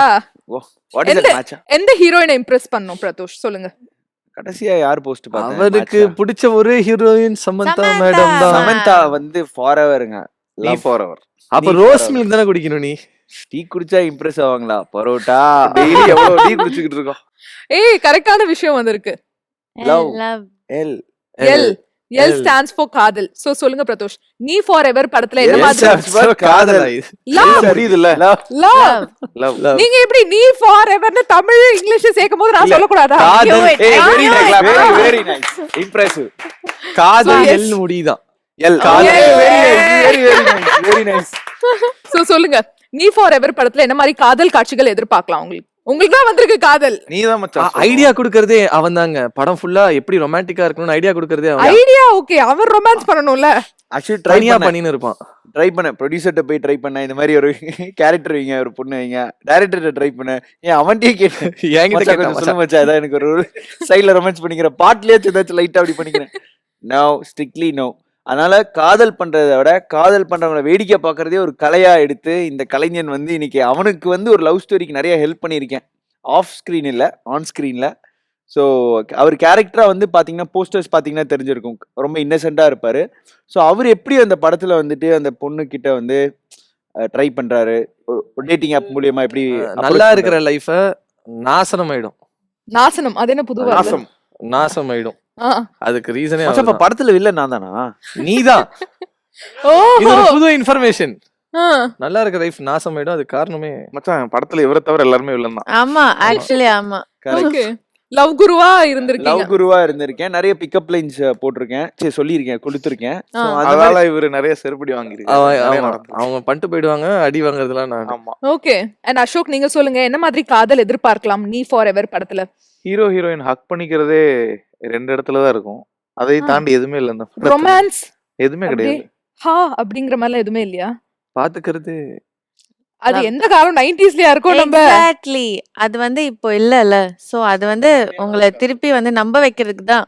What is that matcha? எந்த ஹீரோயினை இம்ப்ரெஸ் பண்ணணும் பிரதோஷ் சொல்லுங்க. கடைசியா யார் போஸ்ட் பார்த்தேன்? அவருக்கு பிடிச்ச ஒரே ஹீரோயின் சமந்தா சமந்தா. மேடம் தான். சமந்தா வந்து ஃபாரெவருங்க. நீ ஃபாரெவர். அப்ப நீ ரோஸ் forever. மில்க் தானே குடிக்கணும் நீ. டீ குடிச்சா இம்ப்ரெஸ் ஆவாங்களா? பரோட்டா டெய்லி எவ்வளவு டீ குடிச்சிட்டு இருக்கோம். ஏய் கரெக்டான விஷயம் வந்திருக்கு. love. Love. L L L stands for காதல். சோ சொல்லுங்க பிரதோஷ், நீ ஃபார் எவர் படத்துல என்ன L மாதிரி stands for காதல். லவ் புரியுதுல்ல? love. Love love. Love. நீங்க எப்படி நீ ஃபார் எவர்னு தமிழ் இங்கிலீஷ் சேர்க்கும்போது நான் இல்ல, சொல்லக்கூடாதா? காதல். Hey, very I nice, knew it. very very nice, impressive. காதல் So, yes. எல் முடிதான். எல் காதல். very nice. சோ சொல்லுங்க, நீ ஃபார் எவர் படத்துல என்ன மாதிரி காதல் காட்சிகள் எதிர்பார்க்கலாம் உங்களுக்கு? உங்களுக்கு தான் வந்திருக்கு காதல் நீதான் மச்சான். ஐடியா கொடுக்கறதே அவன் தாங்க. படம் ஃபுல்லா எப்படி ரொமான்டிக்கா இருக்கணும்னு ஐடியா கொடுக்கறதே அவன். ஐடியா. ஓகே, அவர் ரொமான்ஸ் பண்ணணும்ல. Actually try தனியா பண்ணேன். பண்ணின்னு இருப்பான். ட்ரை பண்ணேன், ப்ரொடியூசர்கிட்ட போய் ட்ரை பண்ணேன். இந்த மாதிரி ஒரு கேரக்டர் வைங்க, ஒரு பொண்ணு வைங்க. டைரக்டர்கிட்ட ட்ரை பண்ணேன். ஏன் அவன்கிட்டயே கேட்டேன். என்கிட்ட மச்சான் கேட்டான் கொஞ்சம் சொல்ல மச்சான், ஏதாவது எனக்கு ஒரு சைடுல ரொமான்ஸ் பண்ணிக்கிறேன், பாட்லயே ஏதாச்சும் லைட்டா அப்படி பண்ணிக்கிறேன். No, strictly no. அதனால காதல் பண்றதை விட காதல் பண்றவங்கள வேடிக்கை பார்க்கறதே ஒரு கலையா எடுத்து இந்த கலைஞன் வந்து இன்னைக்கு அவனுக்கு வந்து ஒரு லவ் ஸ்டோரிக்கு நிறைய ஹெல்ப் பண்ணியிருக்கேன். ஆஃப் ஸ்க்ரீன் இல்ல, ஆன் ஸ்க்ரீன்ல. ஸோ அவர் கேரக்டரா வந்து பாத்தீங்கன்னா போஸ்டர்ஸ் பாத்தீங்கன்னா தெரிஞ்சிருக்கும், ரொம்ப இன்னசென்ட்டா இருப்பாரு. ஸோ அவர் எப்படி அந்த படத்துல வந்துட்டு அந்த பொண்ணு கிட்ட வந்து ட்ரை பண்றாரு, டேட்டிங் ஆப் மூலியமா எப்படி நல்லா இருக்கிற லைஃப நாசனம் ஆயிடும். நாசனம், அது என்ன புது வார்த்தை? நாசம். நாசம் ஆயிடும். ஆ. அதுக்கு ரீசனே மச்சான், இப்ப படத்துல வில்ல நான் தானா? நீதான். ஓ இது ஒரு புது இன்ஃபர்மேஷன். ஆ. நல்லா இருக்கிற லைஃப் நாசம் ஆயிடும். அது காரணமே மச்சான் படத்துல இவரை தவிர எல்லாருமே வில்லன் தான். ஆமா ஆக்சுவலி ஆமா. ஓகே, லவ் குருவா லவ் இருந்திருக்கீங்க. குருவா இருந்திருக்கேன். நிறைய பிக்கப் லைன்ஸ் போட்டிருக்கேன், சரி சொல்லியிருக்கேன், கொடுத்துருக்கேன். ஆ. So, அந்த மாதிரி அதனால இவரு நிறைய செருப்படி வாங்கிருக்காரு. அவங்க பண்ணிட்டு போயிடுவாங்க. அடி வாங்குறதுலாம் நான். ஆமா. ஓகே, அண்ட் அசோக் நீங்க சொல்லுங்க, என்ன மாதிரி காதல் எதிர்பார்க்கலாம் நீ ஃபார் எவர் படத்துல? ஹீரோ ஹீரோயின் ஹக் பண்ணிக்கிறதே 2 இடத்துல தான் இருக்கும். அதை தாண்டி எதுவுமே இல்ல இந்த படத்துல. ரொமான்ஸ் எதுவுமே கிடையாது. ஹா அப்படிங்கிற மாதிரிலாம் எதுவுமே இல்லையா? பாத்துக்கிறது அது எந்த காலம் 90sலயா இருக்கும் நம்ம. எக்ஸாக்ட்லி. அது வந்து இப்போ இல்லல. சோ அது வந்து உங்களை திருப்பி வந்து நம்ப வைக்கிறதுக்கு தான்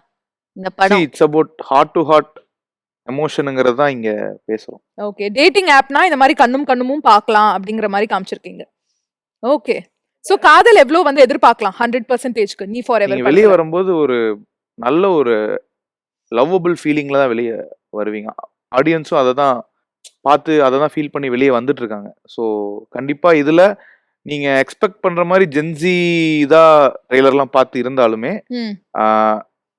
இந்த படம். It's about heart to heart எமோஷனுங்கிறது தான் இங்க பேசுறோம். ஓகே, டேட்டிங் ஆப்னா இந்த மாதிரி கண்ணும் பார்க்கலாம் அப்படிங்கிற மாதிரி காமிச்சிருக்கீங்க. ஓகே, சோ காதல் எவ்வளவு வந்து எதிர்பார்க்கலாம் 100%க்கு நீ ஃபார் நீங்க எவர் வெளியே வரும்போது ஒரு நல்ல ஒரு லவ்வபிள் ஃபீலிங்ல தான் வெளியே வருவீங்க. ஆடியன்ஸும் அதை தான் பார்த்து அதை தான் ஃபீல் பண்ணி வெளியே வந்துட்டு இருக்காங்க. ஸோ கண்டிப்பா இதுல நீங்க எக்ஸ்பெக்ட் பண்ற மாதிரி ஜென்சி தான் ட்ரெய்லர்லாம் பார்த்து இருந்தாலுமே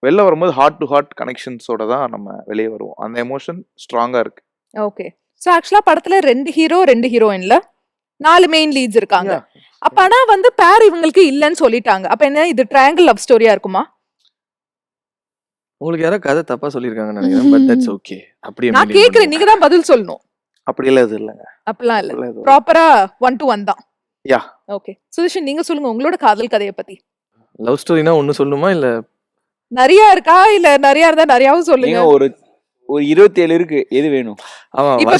வெளில வரும்போது ஹார்ட் டு ஹார்ட் கனெக்ஷன்ஸோட தான் நம்ம வெளியே வருவோம். அந்த எமோஷன் ஸ்ட்ராங்கா இருக்கு. ஓகே, சோ ஆக்சுவலா படத்துல 2 ஹீரோ 2 ஹீரோயின்ல 4 மெயின் லீட்ஸ் இருக்காங்க. அப்ப ஆனா வந்து பேர் இவங்களுக்கு இல்லன்னு சொல்லிட்டாங்க. அப்ப என்ன இது ட்ரையாங்கிள் லவ் ஸ்டோரியா இருக்குமா? உங்களுக்கு யாரோ கதை தப்பா சொல்லிருக்காங்கன்னு நினைக்கிறேன். But that's okay. அப்படியே நான் கேக்குறேன், நீங்க தான் பதில் சொல்லணும். அப்படி எல்லாம் இது இல்லைங்க. அப்படிலாம் இல்ல, அப்படிலாம் எதுவும் இல்ல. ப்ராப்பரா 1 to 1 தான். யா. ஓகே, சுதர்ஷன் நீங்க சொல்லுங்க உங்களோட காதல் கதையை பத்தி. லவ் ஸ்டோரினா ஒன்னு சொல்லணுமா இல்ல நிறைய இருக்கா இல்ல நிறைய இருந்தா நிறையாவும் சொல்லுங்க. நீங்க ஒரு ஒரு 27 இருக்கு. எது வேணும்? ஆமா, இப்ப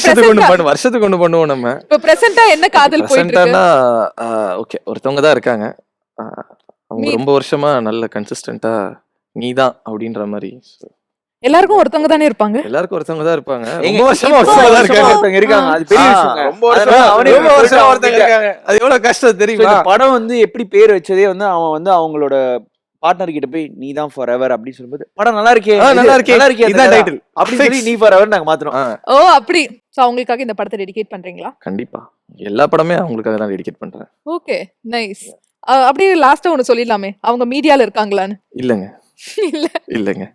வருஷத்துக்கு ஒண்ணு பண்ணுவோம் நம்ம. இப்ப பிரசன்டா என்ன காதல் போயிட்டு இருக்கு? பிரசன்டானா ஓகே, ஒருத்தவங்க தான் இருக்காங்க. அவங்க மீ- ரொம்ப வருஷமா நல்ல கன்சிஸ்டன்ட்டா நீதான் அப்படின்ற மாதிரி. எல்லாருக்கும் ஒருத்தவங்க தானே இருப்பாங்க. எல்லாருக்கும் ஒருத்தவங்க தான் இருப்பாங்க. ஏங்க, ரொம்ப வருஷமா இப்போ ஒருத்தவங்க தான் வருஷமா இருக்காங்க. ஒருத்தவங்க இருக்காங்க. அது பெரிய ஆ, விஷயங்க. ரொம்ப வருஷமா அதனால அவனே ரொம்ப போயிட்டு வருஷமா அவங்க ஒருத்தவங்க கிட்ட- இருக்காங்க. அது எவ்வளவு கஷ்டம் So, இந்த தெரியுமா? படம் வந்து எப்படி பேர் வச்சதே வந்து அவன் வந்து அவங்களோட பார்ட்னர் கிட்ட போய் நீ தான் ஃபார் எவர் அப்படின்னு சொல்லும்போது படம் நல்லா இருக்கே, நல்லா இருக்கே, நல்லா இருக்கே இதான் அந்த title. அப்படின்னு சொல்லி நீ ஃபார் எவர் நாங்க மாத்துறோம். ஆ, ஓ அப்படி. சோ அவங்களுக்காக இந்த படத்தை டெடிகேட் பண்றீங்களா? கண்டிப்பா எல்லா படமே அவங்களுக்காக தான் டெடிகேட் பண்றேன். Okay nice. அப்படியே லாஸ்டா ஒன்னு சொல்லிடலாமே, அவங்க மீடியால இருக்காங்களான்னு. இல்லங்க இல்ல. இல்லங்க.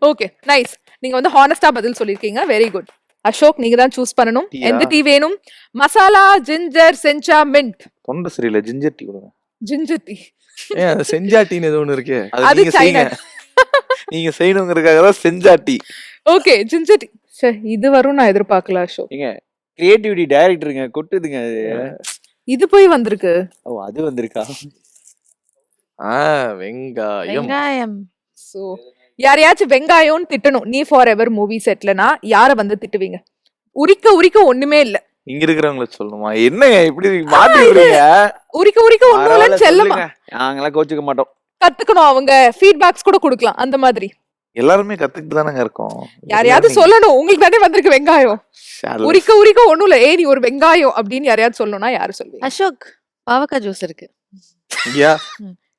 Okay nice. நீங்க வந்து ஹானஸ்டா பதில் சொல்லிருக்கீங்க. Very good. அசோக், நீங்க தான் சூஸ் பண்ணணும். டீயா? எந்த டீ வேணும்? மசாலா, ஜிஞ்சர், சென்சா, மின்ட். தொண்டை சரியில்லை, ஜிஞ்சர் டீ கொடுங்க. Ginger tea. ஏன் அது செஞ்சாட்டின்னு ஏதோ ஒண்ணு இருக்கே. அது நீங்க சைனா. செய்யுங்க. நீங்க செய்யணுங்கிறதுக்காக தான் செஞ்சா டீ. Okay ginger tea. சரி, இது வரும் நான் எதிர்பார்க்கல அசோக். ஏங்க கிரியேட்டிவிட்டி டைரக்டருங்க கொட்டுதுங்க அது. இது போய் வந்திருக்கு. ஓ அது வந்திருக்கா? வெங்காயம். வெங்காயம். சோ யாரையாச்சும் வெங்காயம்னு திட்டணும் நீ ஃபார் எவர் மூவி செட்லனா யார வந்து திட்டுவீங்க? உரிக்க உரிக்க ஒண்ணுமே இல்ல. இங்க இருக்கிறவங்கள சொல்லணுமா? என்னங்க இப்படி மாத்தி விடுறீங்க? உரிக்க உரிக்க ஒண்ணும் பரவாயில்ல, இல்ல செல்லமா. சொல்லுங்க. நாங்களாம் கோச்சுக்க மாட்டோம். கத்துக்கணும், அவங்க ஃபீட்பேக்ஸ் கூட கொடுக்கலாம் அந்த மாதிரி. எல்லாருமே கத்துக்கிட்டு தானங்க இருக்கோம். யாரையாவது சொல்லணும். உங்களுக்கு தானே வந்திருக்கு வெங்காயம். Shallow. உரிக்க உரிக்க ஒண்ணும் இல்ல, ஏய் நீ ஒரு வெங்காயம் அப்படின்னு யாரையாவது சொல்லணும்னா யாரு சொல்லுவீங்க? அசோக், பாவக்காய் ஜூஸ் இருக்கு. யா,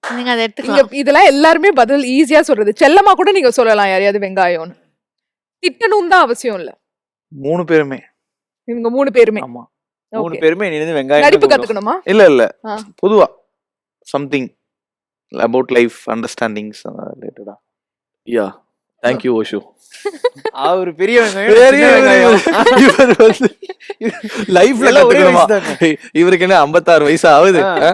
நீங்க அதை இங்க எடுத்துக்கலாம். இதெல்லாம் எல்லாருமே பதில் ஈஸியா சொல்றது. செல்லமா கூட நீங்க சொல்லலாம் யாரையாவது வெங்காயம்னு. திட்டணும் தான் அவசியம் இல்ல. 3 பேருமே. இவங்க 3 பேருமே. ஆமா. 3 Okay. பேருமே இருந்து வெங்காயம் நடிப்பு தான் கூப்பிடுவோம். கத்துக்கணுமா? இல்ல ஆ. பொதுவா சம்திங் அபவுட் லைஃப் அண்டர்ஸ்டாண்டிங்ஸ் ரிலேட்டடா. யா. Thank you Oshu. அவரு பெரிய வெங்காயம், பெரிய சின்ன வெங்காயம். இவர் வந்து லைஃப்ல எல்லாம் ஒரே கத்துக்கணுமா? வயசு தானே. இவருக்கு என்ன 56 வயசு ஆகுது? ஆ.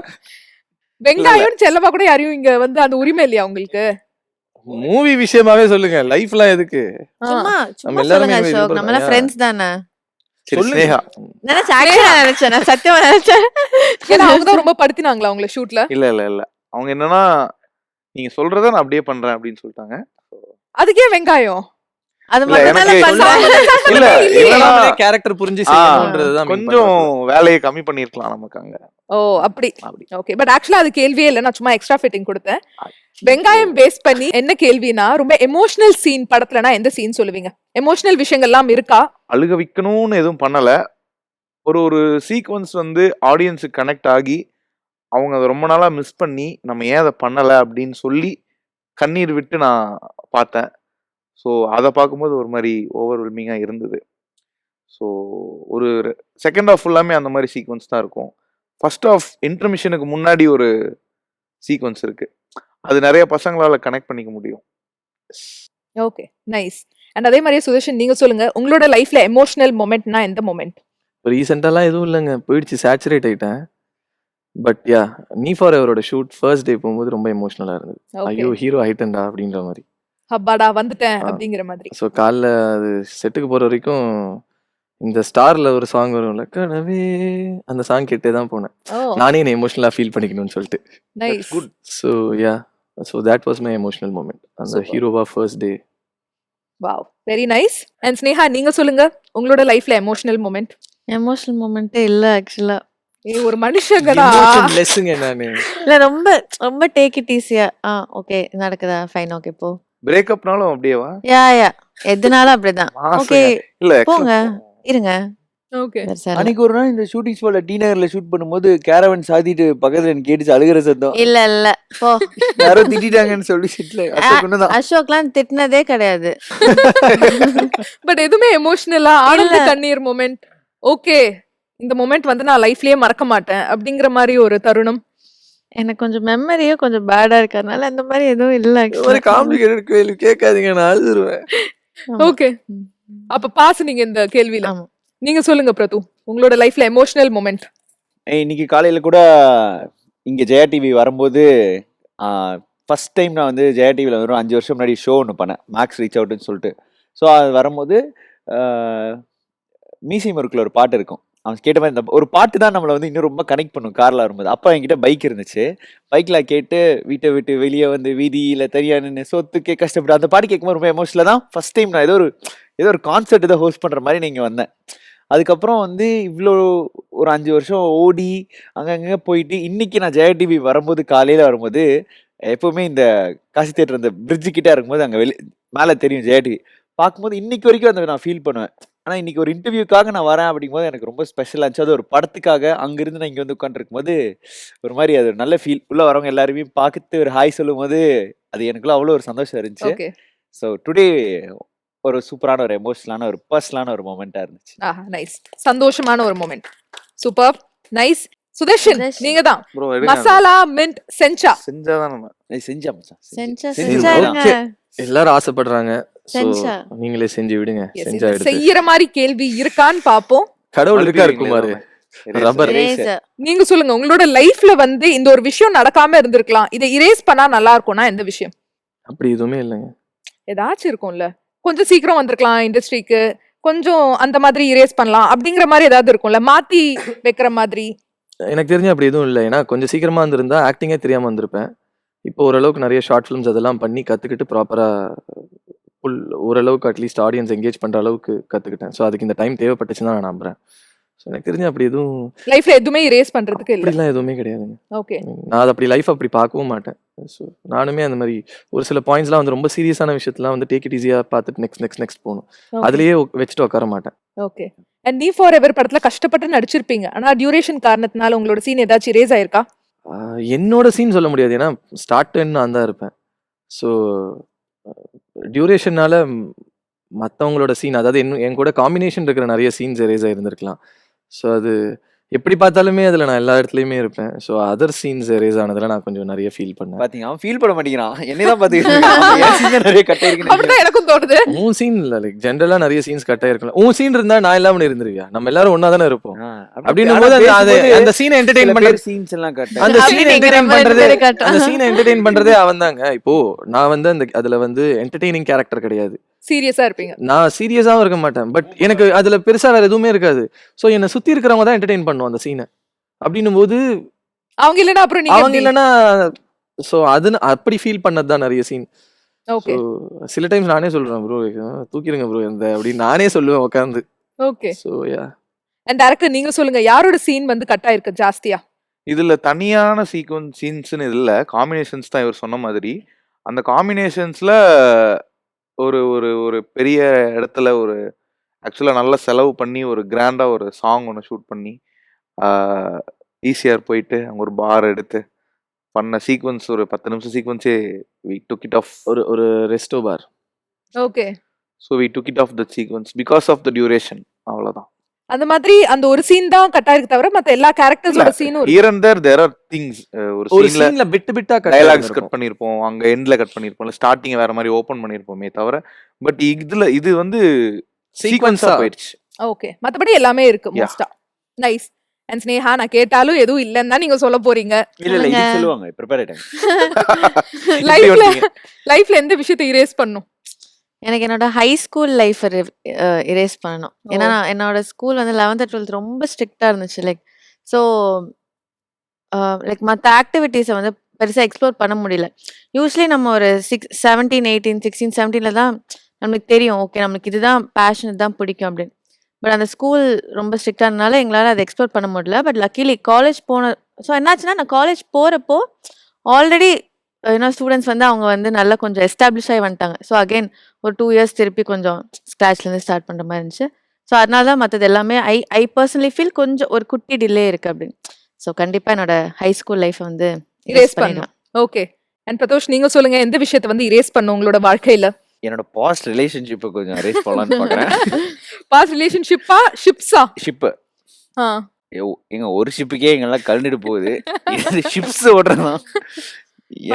வெங்காயம் செல்லமா கூட யாரையும் இங்க வந்து அந்த உரிமை இல்லையா உங்களுக்கு? மூவி விஷயமாவே சொல்லுங்க. லைஃப்லாம் எதுக்கு? சும்மா நம்ம சும்மா எல்லாருமே சொல்லுங்க இது அசோக், பண்றோம். நம்மள ஃப்ரெண்ட்ஸ் தானே. சரி, சொல்லுங்க. ஸ்னேகா. நினைச்ச ஆக்சுவலா நினைச்சேன், நான் சத்தியமா நினைச்சேன். ஏன்னா அவங்க தான் ரொம்ப படுத்தினாங்களா உங்களை ஷூட்ல? இல்ல அவங்க என்னன்னா நீங்க சொல்றத நான் அப்படியே பண்றேன் அப்படின்னு சொல்லிட்டாங்க. அதுக்கே வெங்காயம். அது இல்ல, மட்டும் தானே எனக்கு பண்றேன். இல்ல இல்லனா கேரக்டர் புரிஞ்சு செய்யணும்ன்றதுதான் கொஞ்சம் வேலையை கம்மி பண்ணிருக்கலாம் நமக்கு அங்க. ஓ அப்படி. அப்படி. ஓகே, பட் ஆக்சுவலா அது கேள்வியே இல்ல, நான் சும்மா எக்ஸ்ட்ரா ஃபிட்டிங் கொடுத்தேன். வெங்காயம் பேஸ் பண்ணி என்ன கேள்வினா, ரொம்ப எமோஷனல் சீன் படத்துலனா எந்த சீன் சொல்லுவீங்க? எமோஷனல் விஷயங்கள்லாம் இருக்கா? அழுக வைக்கணும்னு எதுவும் பண்ணல. ஒரு சீக்வன்ஸ் வந்து ஆடியன்ஸுக்கு கனெக்ட் ஆகி அவங்க அதை ரொம்ப நாளா மிஸ் பண்ணி நம்ம ஏன் அதை பண்ணல அப்படின்னு சொல்லி கண்ணீர் விட்டு நான் பார்த்தேன். ஸோ அதை பார்க்கும்போது ஒரு மாதிரி ஓவர்வெல்மிங்காக இருந்தது. ஸோ ஒரு செகண்ட் ஹாஃப் ஃபுல்லாமே அந்த மாதிரி சீக்வன்ஸ் தான் இருக்கும். ஃபர்ஸ்ட் ஹாஃப் இன்டர்மிஷனுக்கு முன்னாடி ஒரு சீக்வன்ஸ் இருக்கு. அது நிறைய பசங்களால கனெக்ட் பண்ணிக்க முடியும். Okay nice. அண்ட் அதே மாதிரியே சுதர்ஷன், நீங்க சொல்லுங்க உங்களோட லைஃப்ல எமோஷனல் மொமெண்ட்னா எந்த மொமெண்ட்? ரீசெண்டாலாம் எதுவும் இல்லைங்க, போயிடுச்சு, சேச்சுரேட் ஆயிட்டேன். பட் யா, நீ ஃபார் எவரோட ஷூட் ஃபர்ஸ்ட் டே போகும்போது ரொம்ப எமோஷனலா இருந்தது. ஐயோ ஹீரோ ஆயிட்டேன்டா அப்படின்ற மாதிரி. ஹப்பாடா வந்துட்டேன் அப்படிங்கிற மாதிரி. ஸோ காலைல அது செட்டுக்கு போற வரைக்கும் இந்த ஸ்டார்ல ஒரு சாங் வரும்ல, கனவே, அந்த சாங் கேட்டே தான் போனேன். ஓ நானே என்ன எமோஷனலா ஃபீல் பண்ணிக்கணும்னு சொல்லிட்டு. Nice. Good. So yeah, so that was my emotional moment. அந்த Super. ஹீரோவா first day. Wow, very nice. And Sneha, நீங்க சொல்லுங்க உங்களோட லைஃப்ல எமோஷனல் மொமெண்ட். எமோஷனல் மூமெண்ட்டே இல்ல ஆக்சுவலா. ஏய் ஒரு மனுஷங்கடா. லெஸ்ஸுங்க நானு. இல்ல ரொம்ப ரொம்ப டேக் இட் ஈஸியா. ஓகே நடக்குதா, ஃபைன், ஓகே போ. பிரேக்கப்னாலும் அப்படியேவா? யா எதுனாலும் அப்படிதான். மாசுங்க. ஓகே இல்ல போங்க, இருங்க. ஓகே. பெருசா இல்ல. அன்னைக்கு ஒரு நாள் இந்த ஷூட்டிங் ஸ்பாட்ல டி நகர்ல ஷூட் பண்ணும்போது கேரவன் சாதிட்டு பக்கத்துல எனக்கு கேட்டுச்சு அழுகிற சத்தம். இல்ல போ. யாரோ திட்டிட்டாங்கன்னு சொல்லி சிட்ல அசோக்குன்னு அசோக்லாம் திட்டினதே கிடையாது. பட் எதுவுமே எமோஷனலா ஆனந்த இல்ல. கண்ணீர் மொமெண்ட். ஓகே, இந்த மொமெண்ட் வந்து நான் லைஃப்லயே மறக்க மாட்டேன் அப்படிங்கிற மாதிரி ஒரு தருணம். எனக்கு கொஞ்சம் மெமரியே கொஞ்சம் பேடா இருக்கறனால அந்த மாதிரி எதுவும் இல்ல ஒரு actually. காம்ப்ளிகேட்டட் கேள்வி கேட்காதீங்க, நான் அழுதுருவேன். ஆமா. ஓகே, அப்ப பாஸ் நீங்க இந்த கேள்வியில. ஆமா. நீங்க சொல்லுங்க பிரது, உங்களோட லைஃப்ல எமோஷனல் மொமெண்ட். இன்னைக்கு காலையில கூட இங்க ஜெயா டிவி வரும்போது ஃபர்ஸ்ட் டைம் நான் வந்து ஜெயா டிவியில் வரும் 5 வருஷம் முன்னாடி ஷோ ஒன்று பண்ணேன், மேக்ஸ் ரீச் அவுட்னு சொல்லிட்டு. ஸோ அது வரும்போது மீசி முறுக்கில் ஒரு பாட்டு இருக்கும், அவன் கேட்ட மாதிரி இந்த ஒரு பாட்டு தான் நம்மளை வந்து இன்னும் ரொம்ப கனெக்ட் பண்ணும் கார்ல வரும்போது. அப்போ என்கிட்ட பைக் இருந்துச்சு. பைக்ல கேட்டு வீட்டை விட்டு வெளியே வந்து வீதியில தனியா நின்று சொத்துக்கே கஷ்டப்பட்டு அந்த பாட்டு கேட்கும்போது ரொம்ப எமோஷனலாக தான் ஃபர்ஸ்ட் டைம் நான் ஏதோ ஒரு கான்சர்ட் இதை ஹோஸ்ட் பண்ற மாதிரி நீங்க வந்தேன். அதுக்கப்புறம் வந்து இவ்வளோ ஒரு 5 வருஷம் ஓடி அங்கங்க போயிட்டு இன்னைக்கு நான் ஜெயா டிவி வரும்போது காலையில வரும்போது எப்பவுமே இந்த காசி தியேட்டர் அந்த பிரிட்ஜு கிட்ட இருக்கும்போது அங்கே மேலே தெரியும் ஜெயா டிவி பார்க்கும்போது இன்னைக்கு வரைக்கும் அந்த நான் ஃபீல் பண்ணுவேன். ஆனால் இன்னைக்கு ஒரு இன்டர்வியூக்காக நான் வரேன் அப்படிங்கும்போது எனக்கு ரொம்ப ஸ்பெஷலாக இருந்துச்சு. அது ஒரு படத்துக்காக அங்கிருந்து நான் இங்கே வந்து உட்காந்துருக்கும் போது ஒரு மாதிரி அது ஒரு நல்ல ஃபீல். உள்ள வரவங்க எல்லாருமே பார்த்து ஒரு ஹாய் சொல்லும் போது அது எனக்குள்ள அவ்வளோ ஒரு சந்தோஷம் இருந்துச்சு. ஓகே. ஸோ டுடே ஒரு சூப்பரான ஒரு எமோஷனலான ஒரு பர்சனலான ஒரு மொமெண்டா இருந்துச்சு. நைஸ். சந்தோஷமான ஒரு moment. Super. Nice. Sudarshan Sudarshan. நீங்க தான் ப்ரோ மசாலா மின்ட் செஞ்சா. செஞ்சாதான் நம்ம செஞ்சா மச்சான் செஞ்சா செஞ்சு செஞ்சாருங்க எல்லாரும் ஆசைப்படுறாங்க. So, செஞ்சா. நீங்களே செஞ்சு விடுங்க. Yes, செஞ்சா இது எடுத்து செய்யற மாதிரி கேள்வி இருக்கான்னு பாப்போம். கடவுள் இருக்கா இருக்குமாரு ரப்பர் Eraser. நீங்க சொல்லுங்க உங்களோட லைஃப்ல வந்து இந்த ஒரு விஷயம் நடக்காம இருந்திருக்கலாம், இதை இரேஸ் பண்ணா நல்லா இருக்கும்னா எந்த விஷயம்? அப்படி எதுவுமே இல்லைங்க. ஏதாச்சும் இருக்கும்ல, கொஞ்சம் சீக்கிரம் வந்திருக்கலாம் இண்டஸ்ட்ரிக்கு, கொஞ்சம் அந்த மாதிரி இரேஸ் பண்ணலாம் அப்படிங்கிற மாதிரி ஏதாவது இருக்கும்ல, மாத்தி வைக்கிற மாதிரி. எனக்கு தெரிஞ்சு அப்படி எதுவும் இல்லை. ஏன்னா கொஞ்சம் சீக்கிரமா வந்திருந்தா ஆக்டிங்கே தெரியாம வந்திருப்பேன். இப்போ ஓரளவுக்கு நிறைய ஷார்ட் ஃபிலிம்ஸ் அதெல்லாம் பண்ணி கத்துக்கிட்டு ப்ராப்பரா ஓரளவுக்கு அட்லீஸ்ட் ஆடியன்ஸ் என்கேஜ் பண்ற அளவுக்கு கத்துக்கிட்டேன். ஸோ அதுக்கு இந்த டைம் தேவைப்பட்டுச்சுன்னு தான் நான் நம்புறேன். ஸோ எனக்கு தெரிஞ்சு அப்படி எதுவும் லைஃப்ல எதுவுமே இரேஸ் பண்றதுக்கு இல்ல. அப்படிலாம் எதுவுமே கிடையாதுங்க. ஓகே. நான் அது அப்படி லைஃப் அப்படி பார்க்கவும் மாட்டேன். ஸோ நானுமே அந்த மாதிரி ஒரு சில பாயிண்ட்ஸ்லாம் வந்து ரொம்ப சீரியஸான விஷயத்தெல்லாம் வந்து டேக் இட் ஈஸியாக பார்த்துட்டு நெக்ஸ்ட் போகணும். அதுலயே வச்சுட்டு உட்கார மாட்டேன். ஓகே. அண்ட் நீ ஃபார் எவர் படத்துல கஷ்டப்பட்டு நடிச்சிருப்பீங்க, ஆனா டியூரேஷன் காரணத்தினால உங்களோட சீன் ஏதாச்சும் இரேஸ் ஆயிருக்கா? என்னோட சீன் சொல்ல முடியாது. ஏன்னா ஸ்டார்ட் நான் தான் இருப்பேன். ஸோ டியூரேஷன்னால மற்றவங்களோட சீன், அதாவது என் கூட காம்பினேஷன் இருக்கிற நிறைய சீன்ஸ் எரேஸ் ஆயிருந்திருக்கலாம். ஸோ அது எப்படி பார்த்தாலுமே அதில் நான் எல்லா இடத்துலையுமே இருப்பேன். ஸோ அதர் சீன்ஸ் எரேஸ் ஆனதில் நான் கொஞ்சம் நிறைய ஃபீல் பண்ணேன். பாத்தீங்க அவன் ஃபீல் பண்ண மாட்டேங்கிறான். என்னதான் பாத்தீங்கன்னா நிறைய கட்ட இருக்கு. அப்படிதான் எனக்கும் தோணுது. உன் சீன் இல்லை, லைக் ஜென்ரலா நிறைய சீன்ஸ் கட் ஆயிருக்கலாம். உன் சீன் இருந்தா நான் இல்லாம இருந்திருவியா? நம்ம எல்லாரும் ஒன்னா தானே இருப்போம். அப்படின்னும் போது அந்த சீனை என்டர்டெயின் பண்றது, சீன்ஸ் எல்லாம் கட்ட அந்த அப்படி சீனை நீங்க என்டர்டெயின் ரொம்ப பண்றதே பேரை காட்டுறோம். அந்த சீனை என்டர்டெயின் பண்றதே அவன் தாங்க. இப்போ நான் வந்து அதுல வந்து என்டர்டெய்னிங் கேரக்டர் கிடையாது. சீரியஸா இருப்பீங்க. நான் சீரியஸாவும் இருக்க மாட்டேன். பட் எனக்கு அதுல பெருசா வேற எதுவுமே இருக்காது. ஸோ என்னை சுத்தி இருக்கிறவங்க தான் என்டர்டெயின் பண்ணுவோம் அந்த சீனை. அப்படின்னும் போது அவங்க இல்லனா அப்புறம் நீங்க அவங்க இல்லைன்னா ஸோ அது அப்படி ஃபீல் பண்ணது தான் நிறைய சீன். ஓகே. சில டைம்ஸ் நானே சொல்றேன் ப்ரோ தூக்கிடுங்க ப்ரோ இந்த அப்படின்னு நானே சொல்லுவேன் உட்காந்து. Okay. So yeah. And director நீங்க சொல்லுங்க, யாரோட சீன் வந்து கட் ஆயிருக்கு ஜாஸ்தியா? இதுல தனியான சீன்ஸ்னு இல்ல, காம்பினேஷன்ஸ் தான் இவர் சொன்ன மாதிரி. அந்த காம்பினேஷன்ஸ்ல ஒரு ஒரு ஒரு பெரிய இடத்துல ஒரு ஆக்சுவலாக நல்லா செலவு பண்ணி ஒரு கிராண்டா ஒரு சாங் ஒன்று ஷூட் பண்ணி ஈஸியார் போயிட்டு அங்கே ஒரு பார் எடுத்து பண்ண சீக்வன்ஸ், ஒரு 10 நிமிஷம் சீக்வன்ஸே வி டுக் இட் ஆஃப். ஒரு resto bar. Okay. So we took it off the sequence because of the duration. அவ்வளோதான். அந்த மாதிரி அந்த ஒரு சீன் தான் கட் ஆயிருக்கு தவிர மத்த எல்லா கேரக்டர்ஸோட சீனும் here and there are things. ஒரு ஒரு சீன்ல சீன்ல பிட்டா டயலாக்ஸ் கட் பண்ணியிருப்போம், அங்க எண்ட்ல கட் பண்ணியிருப்போம், ஸ்டார்டிங் வேற மாதிரி ஓப்பன் பண்ணியிருப்போமே தவிர. பட் இது வந்து சீக்வன்ஸா போயிடுச்சு. ஓகே. மத்தபடி எல்லாமே இருக்கு Yeah. மோஸ்டா. நைஸ். அண்ட் ஸ்னேஹா, நான் கேட்டாலும் எதுவும் இல்லன்னு தான் நீங்க சொல்ல போறீங்க. இல்ல இது சொல்லுவாங்க ப்ரிப்பேர் ஆயிட்டாங்க. லைஃப்ல எந்த விஷயத்தை இரேஸ் பண்ணும்? எனக்கு என்னோட ஹை ஸ்கூல் லைஃப் இரேஸ் பண்ணணும். ஏன்னா என்னோட ஸ்கூல் வந்து 11th 12th ரொம்ப ஸ்ட்ரிக்டா இருந்துச்சு. ஸோ மற்ற ஆக்டிவிட்டீஸை வந்து பெருசாக எக்ஸ்ப்ளோர் பண்ண முடியல. யூஸ்வலி நம்ம ஒரு 17, 18, 16, 17 தான் நம்மளுக்கு தெரியும், ஓகே நம்மளுக்கு இதுதான் பேஷன், இதுதான் பிடிக்கும் அப்படின்னு. பட் அந்த ஸ்கூல் ரொம்ப ஸ்ட்ரிக்டாக இருந்தனால எங்களால் அதை எக்ஸ்ப்ளோர் பண்ண முடியல. பட் லக்கிலி காலேஜ் ஸோ என்னாச்சுன்னா நான் காலேஜ் போகிறப்போ ஆல்ரெடி ஸ்டூடெண்ட்ஸ் வந்து அவங்க வந்து நல்லா கொஞ்சம் எஸ்டாப்ளிஷ் ஆகி வந்துட்டாங்க. ஸோ அகெயின் ஒரு 2 years திருப்பி கொஞ்சம் ஸ்க்ராட்ச்லேருந்து ஸ்டார்ட் பண்ணுற மாதிரி இருந்துச்சு. ஸோ அதனால தான் மற்றது எல்லாமே ஐ பர்சனலி ஃபீல் கொஞ்சம் ஒரு குட்டி டிலே இருக்குது அப்படின்னு. ஸோ கண்டிப்பாக என்னோட ஹை ஸ்கூல் லைஃப்பை வந்து இரேஸ் பண்ணும். ஓகே. அண்ட் பிரதோஷ், நீங்க சொல்லுங்க, எந்த விஷயத்தை வந்து இரேஸ் பண்ணும் உங்களோட வாழ்க்கையில? என்னோட பாஸ்ட் ரிலேஷன்ஷிப்பை கொஞ்சம் அரேஞ்ச் பண்ணலான்னு பாக்குறேன். பாஸ்ட் ரிலேஷன்ஷிப்பா ஷிப்ஸா? ஷிப்பு ஆ. எங்க ஒரு ஷிப்புக்கே எங்கெல்லாம் கலந்துட்டு போகுது, ஷிப்ஸ் ஓடுறதான்.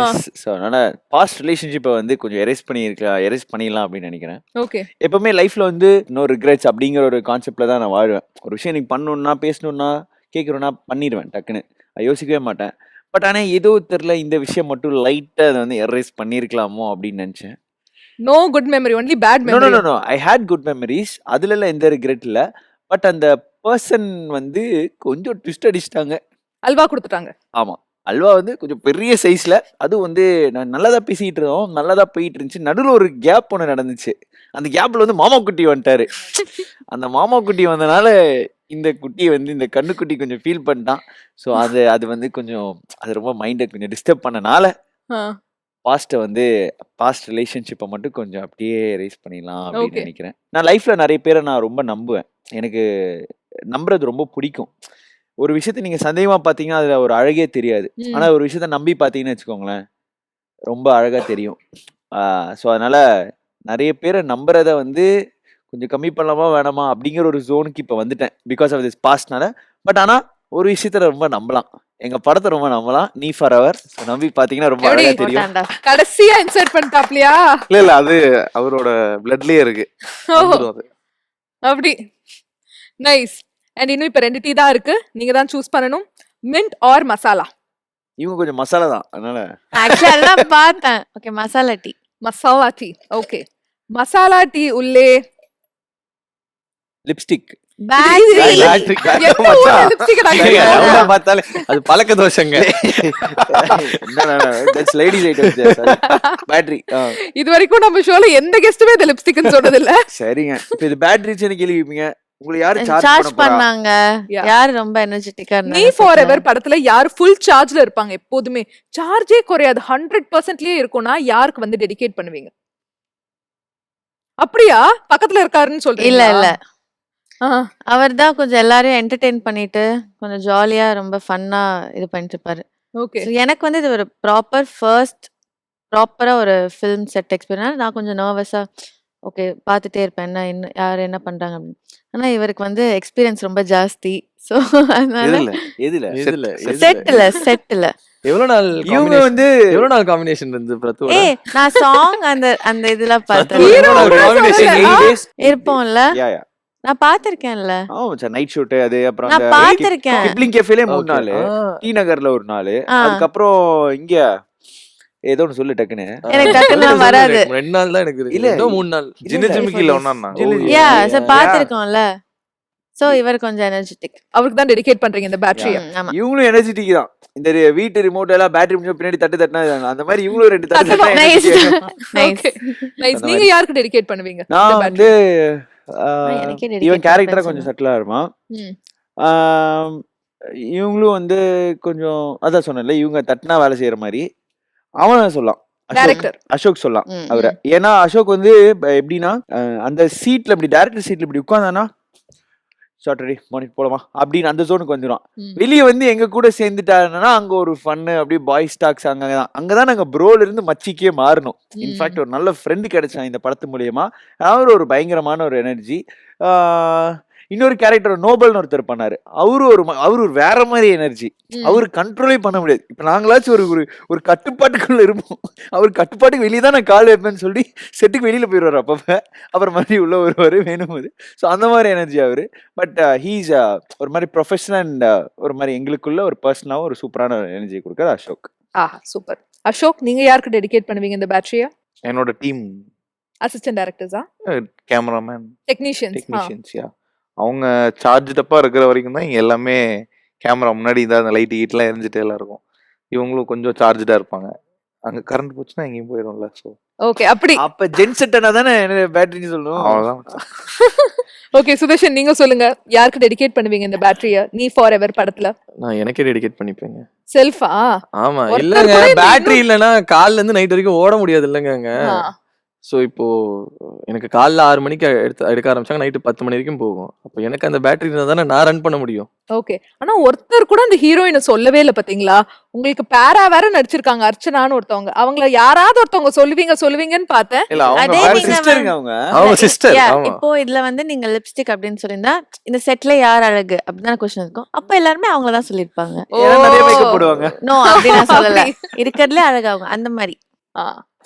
எஸ். ஸோ அதனால பாஸ்ட் ரிலேஷன்ஷிப்பை வந்து கொஞ்சம் எரேஸ் பண்ணிடலாம் அப்படின்னு நினைக்கிறேன். ஓகே. எப்பவுமே லைஃப்ல வந்து நோ ரிக்ரெட்ஸ் அப்படிங்கிற ஒரு கான்செப்ட்ல தான் நான் வாழ்வேன். ஒரு விஷயம் எனக்கு பண்ணணும்னா, பேசணும்னா, கேட்கணும்னா பண்ணிடுவேன் டக்குன்னு, யோசிக்கவே மாட்டேன். பட் ஆனால் ஏதோ தெரில இந்த விஷயம் மட்டும் லைட்டாக அதை வந்து எரேஸ் பண்ணியிருக்கலாமோ அப்படின்னு நினச்சேன். No good memory, only bad no no memory. No no I hate good memories, அதுலலாம் எந்த ரிக்ரெட் இல்லை. பட் அந்த பர்சன் வந்து கொஞ்சம் ட்விஸ்ட் அடிச்சிட்டாங்க. அல்வா கொடுத்துட்டாங்க. ஆமா. அல்வா வந்து கொஞ்சம் பெரிய சைஸ்ல, அதுவும் வந்து நான் நல்லதா பேசிட்டு இருந்தோம், நல்லதா போயிட்டு இருந்துச்சு. நடுவுல ஒரு கேப் ஒண்ணு நடந்துச்சு. அந்த கேப்ல வந்து மாமா குட்டி வந்துட்டாரு. அந்த மாமா குட்டி வந்தனால இந்த குட்டி வந்து இந்த கண்ணுக்குட்டி கொஞ்சம் ஃபீல் பண்ணிட்டான். ஸோ அது வந்து கொஞ்சம் அது ரொம்ப மைண்டை கொஞ்சம் டிஸ்டர்ப் பண்ணனால ஆ. பாஸ்ட் ரிலேஷன்ஷிப்பை மட்டும் கொஞ்சம் அப்படியே ரைஸ் பண்ணிடலாம் அப்படின்னு Okay. நினைக்கிறேன். நான் லைஃப்ல நிறைய பேரை நான் ரொம்ப நம்புவேன். எனக்கு நம்புறது ரொம்ப பிடிக்கும். ஒரு விஷயத்த நீங்க சந்தேகமா பார்த்தீங்கன்னா அதுல ஒரு அழகே தெரியாது. ம். ஆனா ஒரு விஷயத்த நம்பி பார்த்தீங்கன்னு வச்சுக்கோங்களேன், ரொம்ப அழகா தெரியும். ஸோ அதனால நிறைய பேரை நம்புறத வந்து கொஞ்சம் கம்மி பண்ணலாமா வேணாமா அப்படிங்கிற ஒரு ஜோனுக்கு இப்போ வந்துட்டேன். பிகாஸ் ஆஃப் திஸ் பாஸ்ட்னால. பட் ஆனா ஒரு விஷயத்துல ரொம்ப நம்பலாம். எங்க படத்தை ரொம்ப நம்பலாம். நீ ஃபார் எவர். நம்பி பார்த்தீங்கன்னா ரொம்ப எப்படி? அழகா தெரியும். போட்டான்டா. கடைசியா இன்சர்ட் பண்ணிட்டாப்லையா? இல்ல அது அவரோட பிளட்லயே இருக்கு. வந்துரும் அது. அப்படி நைஸ். அண்ட் இன்னும் இப்ப 2 டீ தான் இருக்கு. நீங்க தான் சூஸ் பண்ணணும். Mint or masala? இவங்க கொஞ்சம் மசாலா தான். அதனால ஆக்சுவலா அதான் பார்த்தேன். Okay, masala tea. Masala tea. Okay. Masala tea உள்ளே லிப்ஸ்டிக். பேட்டரி. Battery. எந்த ஊர்ல lipstick அ நாங்க ஏங்க, போடுறோம்? ரவுண்டா பார்த்தாலே அது பழக்க தோஷங்க. Ladies item. பேட்டரி. இது வரைக்கும் நம்ம ஷோல எந்த கெஸ்டுமே இந்த லிப்ஸ்டிக்னு சொன்னது இல்ல. சரிங்க. இப்போ இது பேட்டரி கேள்வி கேட்பீங்க. உங்களை யாரு சார்ஜ் சார்ஜ் பண்ண போறா? பண்ணாங்க. Yeah. யார் ரொம்ப எனர்ஜெட்டிக்கா நீ இருந்தாங்க? ஃபார் எவர் படத்துல யார் ஃபுல் சார்ஜ்ல இருப்பாங்க எப்போதுமே? சார்ஜே குறையாது 100%லயே இருக்கும்னா யாருக்கு வந்து டெடிகேட் பண்ணுவீங்க? அப்படியா? பக்கத்துல இருக்காருன்னு இல்ல சொல்றீங்களா? இல்ல. ஆ. அவர் தான் கொஞ்சம் எல்லாரையும் என்டர்டெயின் பண்ணிட்டு கொஞ்சம் ஜாலியா ரொம்ப ஃபன்னா இது பண்ணிட்டு இருப்பாரு. ஓகே. So, எனக்கு வந்து இது ஒரு ப்ராப்பரா ஒரு ஃபிலிம் செட் எக்ஸ்பீரியன்ஸ். நான் கொஞ்சம் நர்வஸா ஓகே பார்த்துட்டே இருப்பேன் என்ன யார் என்ன பண்றாங்க அப்படின்னு. ஆனா இவருக்கு வந்து எக்ஸ்பீரியன்ஸ் ரொம்ப ஜாஸ்தி. ஸோ அதனால எதுல? எதுல? எதுல? செட்ல எவ்வளவு நாள் இவங்க combination- வந்து எவ்வளவு நாள் காம்பினேஷன் இருந்து பிரத்துவோட? நான் சாங் அந்த இதெல்லாம் பார்த்தேன். Hero எவ்வளவு நாள் கூட combination? சொல்லல. 8 days. இருப்போம்ல, யா யா. நான் பார்த்திருக்கேன்ல, ஆமா மச்சான், நைட் ஷூட் அது. அப்புறம் நான் அந்த பார்த்திருக்கேன். கிப்ளிங் கேஃபேலே 3 Okay. நாள், டி நகர்ல ஒரு நாள், ஆ. அதுக்கப்புறம் இங்க ஏதோ ஒன்று சொல்லு டக்குன்னு. எனக்கு டக்குன்னு வராது. 2 நாள் தான் எனக்கு இருக்கு. இல்ல. 3 நாள். ஜின்னு ஜிமிக்கி இல்ல ஒன்னா ஜின்னு ஜிமிக்கி. யா Yeah. சோ பார்த்திருக்கோம்ல. சோ இவர் கொஞ்சம் எனர்ஜெட்டிக். அவருக்கு தான் டெடிகேட் பண்றீங்க இந்த பேட்டரிய. ஆமா. இவங்களும் எனர்ஜெட்டிக் தான். இந்த வீட்டு ரிமோட் எல்லாம் பேட்டரி முடிஞ்ச பின்னாடி தட்டுனா அந்த மாதிரி இவங்களும் 2 தட்டு தட்டுமா. தட்டினா nice energetic. Nice. Okay. Nice. அந்த நீங்க யாருக்கு டெடிகேட் பண்ணுவீங்க? நான் இந்த வந்து எனக்கே dedicate இவன் கேரக்டரா பண்ண கொஞ்சம் சட்டிலா இருப்பான். ம். இவங்களும் வந்து கொஞ்சம் அதான் சொன்னேன்ல, இவங்க தட்டுனா வேலை செய்யற மாதிரி அவன் சொல்லலாம். டைரக்டர். அசோக் சொல்லலாம் ம், அவரை. ஏன்னா அசோக் வந்து எப்படின்னா அந்த சீட்ல இப்படி டைரக்டர் சீட்ல இப்படி உட்காந்தானா சாட்டர்டே மார்னிங் போலாமா அப்படின்னு அந்த ஜோனுக்கு வந்துடும். ம். வெளியே வந்து எங்க கூட சேர்ந்துட்டாருன்னா அங்க ஒரு ஃபன்னு அப்படியே பாய்ஸ் டாக்ஸ் அங்கதான் நாங்க ப்ரோல இருந்து மச்சிக்கே மாறணும். இன்ஃபேக்ட் ஒரு நல்ல ஃப்ரெண்டு கிடைச்சான் இந்த படத்து மூலியமா. அவர் ஒரு பயங்கரமான ஒரு எனர்ஜி. இன்னொரு கேரக்டர் நோபல்னு ஒருத்தர் பண்ணாரு. அவரு ஒரு வேற மாதிரி எனர்ஜி. அவரு கண்ட்ரோலே பண்ண முடியாது. இப்ப நாங்களாச்சும் ஒரு கட்டுப்பாட்டுக்குள்ள இருப்போம். அவர் கட்டுப்பாட்டுக்கு வெளியே தான் நான் கால் வைப்பேன்னு சொல்லி செட்டுக்கு வெளியில போயிடுவாரு அப்பப்ப. அப்புறம் மறுபடியும் உள்ள வருவாரு வேணும் போது. ஸோ அந்த மாதிரி எனர்ஜி அவரு. பட் ஹீஸ் ஒரு மாதிரி ப்ரொஃபஷனல் அண்ட் ஒரு மாதிரி எங்களுக்குள்ள ஒரு பர்சனாவும் ஒரு சூப்பரான எனர்ஜி கொடுக்குறது அசோக். ஆஹா சூப்பர். அசோக் நீங்க யாருக்கு டெடிகேட் பண்ணுவீங்க இந்த பேட்டரிய? என்னோட டீம் அசிஸ்டன்ட் டைரக்டர்ஸா? Cameraman technicians. டெக்னீஷியன்ஸ் அவங்க சார்ஜ்டப்பா இருக்கிற வரைக்கும் தான் இங்க எல்லாமே கேமரா முன்னாடி இந்த லைட் ஹீட்லாம் எரிஞ்சிட்டே எல்லாம் இருக்கும். இவங்களும் கொஞ்சம் சார்ஜா இருப்பாங்க. அங்க கரண்ட் போச்சுன்னா எங்கேயும் போயிடும்ல. So okay. அப்படி. அப்ப ஜென்செட்டனா தானே பேட்டரின்னு சொல்லணும். அவ்வளோதான். ஓகே சுதர்ஷன் நீங்க சொல்லுங்க யாருக்கு டெடிகேட் பண்ணுவீங்க இந்த பேட்டரிய? நீ ஃபார் எவர் படத்துல. நான் எனக்கே டெடிகேட் பண்ணிப்பேங்க. செல்ஃபா? ஆமா. ஒருத்தர் இல்லங்க, கூட இந்த பேட்டரி இல்லனா காலைல இருந்து நைட் வரைக்கும் ஓட முடியாது இல்லங்க. ஸோ இப்போ எனக்கு காலைல 6 மணிக்கு எடுக்க ஆரம்பிச்சாங்க, நைட்டு 10 மணி வரைக்கும் போகும். அப்போ எனக்கு அந்த பேட்டரி இருந்தா தானே நான் ரன் பண்ண முடியும். ஓகே. ஆனா ஒருத்தர் கூட அந்த ஹீரோயினை சொல்லவே இல்ல பாத்தீங்களா? உங்களுக்கு பேரா வேற நடிச்சிருக்காங்க அர்ச்சனான்னு ஒருத்தவங்க. அவங்கள யாராவது ஒருத்தவங்க சொல்லுவீங்கன்னு பார்த்தேன். இல்ல அதே அவங்க நீங்க சிஸ்டருங்க அவங்க. அவங்க சிஸ்டர். Yeah, ஆமா. இப்போ இதுல வந்து நீங்க லிப்ஸ்டிக் அப்படின்னு சொல்லியிருந்தா இந்த செட்ல யார் அழகு அப்படிதான் கொஸ்டின் இருக்கும். அப்ப எல்லாருமே அவங்கள தான் சொல்லிருப்பாங்க. ஏன்னா நிறைய மேக்கப் போடுவாங்க. நோ அப்படி நான் சொல்லல. அப்படி. இருக்கிறதுலே அழகாகும் அந்த மாதிரி.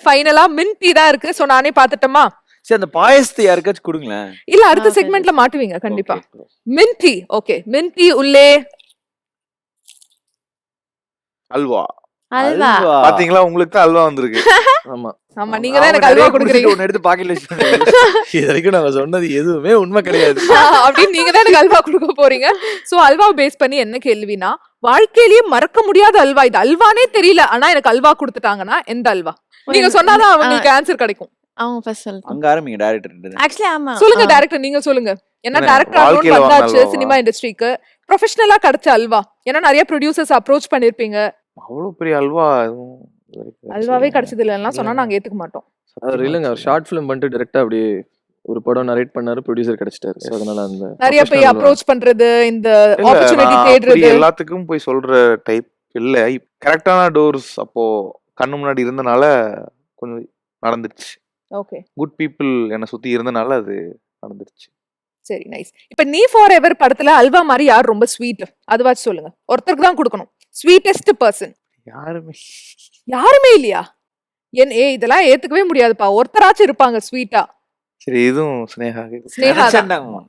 ஃபைனலா மின்டி தான் இருக்கு. சோ நானே பாத்துட்டோமா? சரி அந்த பாயசத்தை யாருக்காச்சும் கொடுங்களேன். இல்ல அடுத்த சரி. செக்மெண்ட்ல மாட்டுவீங்க கண்டிப்பா. Okay. மின்டி. ஓகே. மின்டி உள்ளே அல்வா அல்வா. அல்வா. பாத்தீங்களா, உங்களுக்கு தான் அல்வா வந்திருக்கு. ஆமா. ஆமா நீங்க தான் அவங்க எனக்கு நிறைய அல்வா குடுத்துட்டு கொடுக்குறீங்க ஒண்ணு எடுத்து பாக்கெட்ல வச்சுட்டாங்க. இது வரைக்கும் நாங்க சொன்னது எதுவுமே உண்மை கிடையாது. அப்படின்னு நீங்க தான் எனக்கு அல்வா கொடுக்க போறீங்க. சோ அல்வா பேஸ் பண்ணி என்ன கேள்வினா, வாழ்க்கையிலேயே மறக்க முடியாத அல்வா இது அல்வானே தெரியல ஆனா எனக்கு அல்வா கொடுத்துட்டாங்கன்னா எந்த அல்வா? நீங்க சொன்னாதான் அவங்களுக்கு ஆன்சர் கிடைக்கும். அவங்க ஃபர்ஸ்ட் சொல்லட்டும். அங்க ஆரம்பிங்க டைரக்டர். ஆக்சுவலி ஆமா. சொல்லுங்க டைரக்டர், நீங்க சொல்லுங்க. ஏன்னா என்ன, டைரக்டர் வாழ்க்கையில வாங்கின வந்தாச்சு அல்வாவா? சினிமா இண்டஸ்ட்ரிக்கு, ப்ரொஃபஷனலா கிடைச்ச அல்வா. ஏன்னா நிறைய ப்ரொடியூசர்ஸ் அப்ரோச் பண்ணிருப்பீங்க. அவ்வளவு பெரிய அல்வா எதுவும் இது வரைக்கும் அல்வாவே கிடைச்சது கிடைச்சது இல்லைன்னா சொன்னா நாங்க ஏத்துக்க மாட்டோம். அவர் இல்லைங்க, அவர் ஷார்ட் ஃபிலிம் பண்ணிட்டு டைரக்டா அப்படியே ஒரு படம் நரேட் பண்ணாரு, ப்ரொடியூசர் கிடைச்சிட்டாரு. ஸோ அதனால அந்த நிறைய போய் professional அப்ரோச் பண்றது, இந்த இல்ல, ஆப்பர்ச்சுனிட்டி நான் அப்படி தேடுறது. எல்லாத்துக்கும் போய் சொல்ற டைப் இல்ல. கரெக்டான டோர்ஸ் அப்போ கண்ணு முன்னாடி இருந்தனால கொஞ்சம் நடந்துருச்சு. ஓகே குட் பீப்புள் என்னை சுத்தி இருந்தனால அது நடந்துருச்சு. சரி நைஸ். இப்ப நீ ஃபார் எவர் படத்துல அல்வா மாதிரி யார் ரொம்ப ஸ்வீட் அதுவாச்சும் சொல்லுங்க. ஒருத்தருக்கு தான் கொடுக்கணும். ஸ்வீட்டஸ்ட் பர்சன் யாருமே யாருமே இல்லையா? இதெல்லாம் ஏத்துக்கவே முடியாதுப்பா. ஒருத்தராச்சும் இருப்பாங்க ஸ்வீட்டா. சரி, இதுவும் ஸ்னேகா. ஸ்னேகா தான். நினைச்சேன்டாங்க.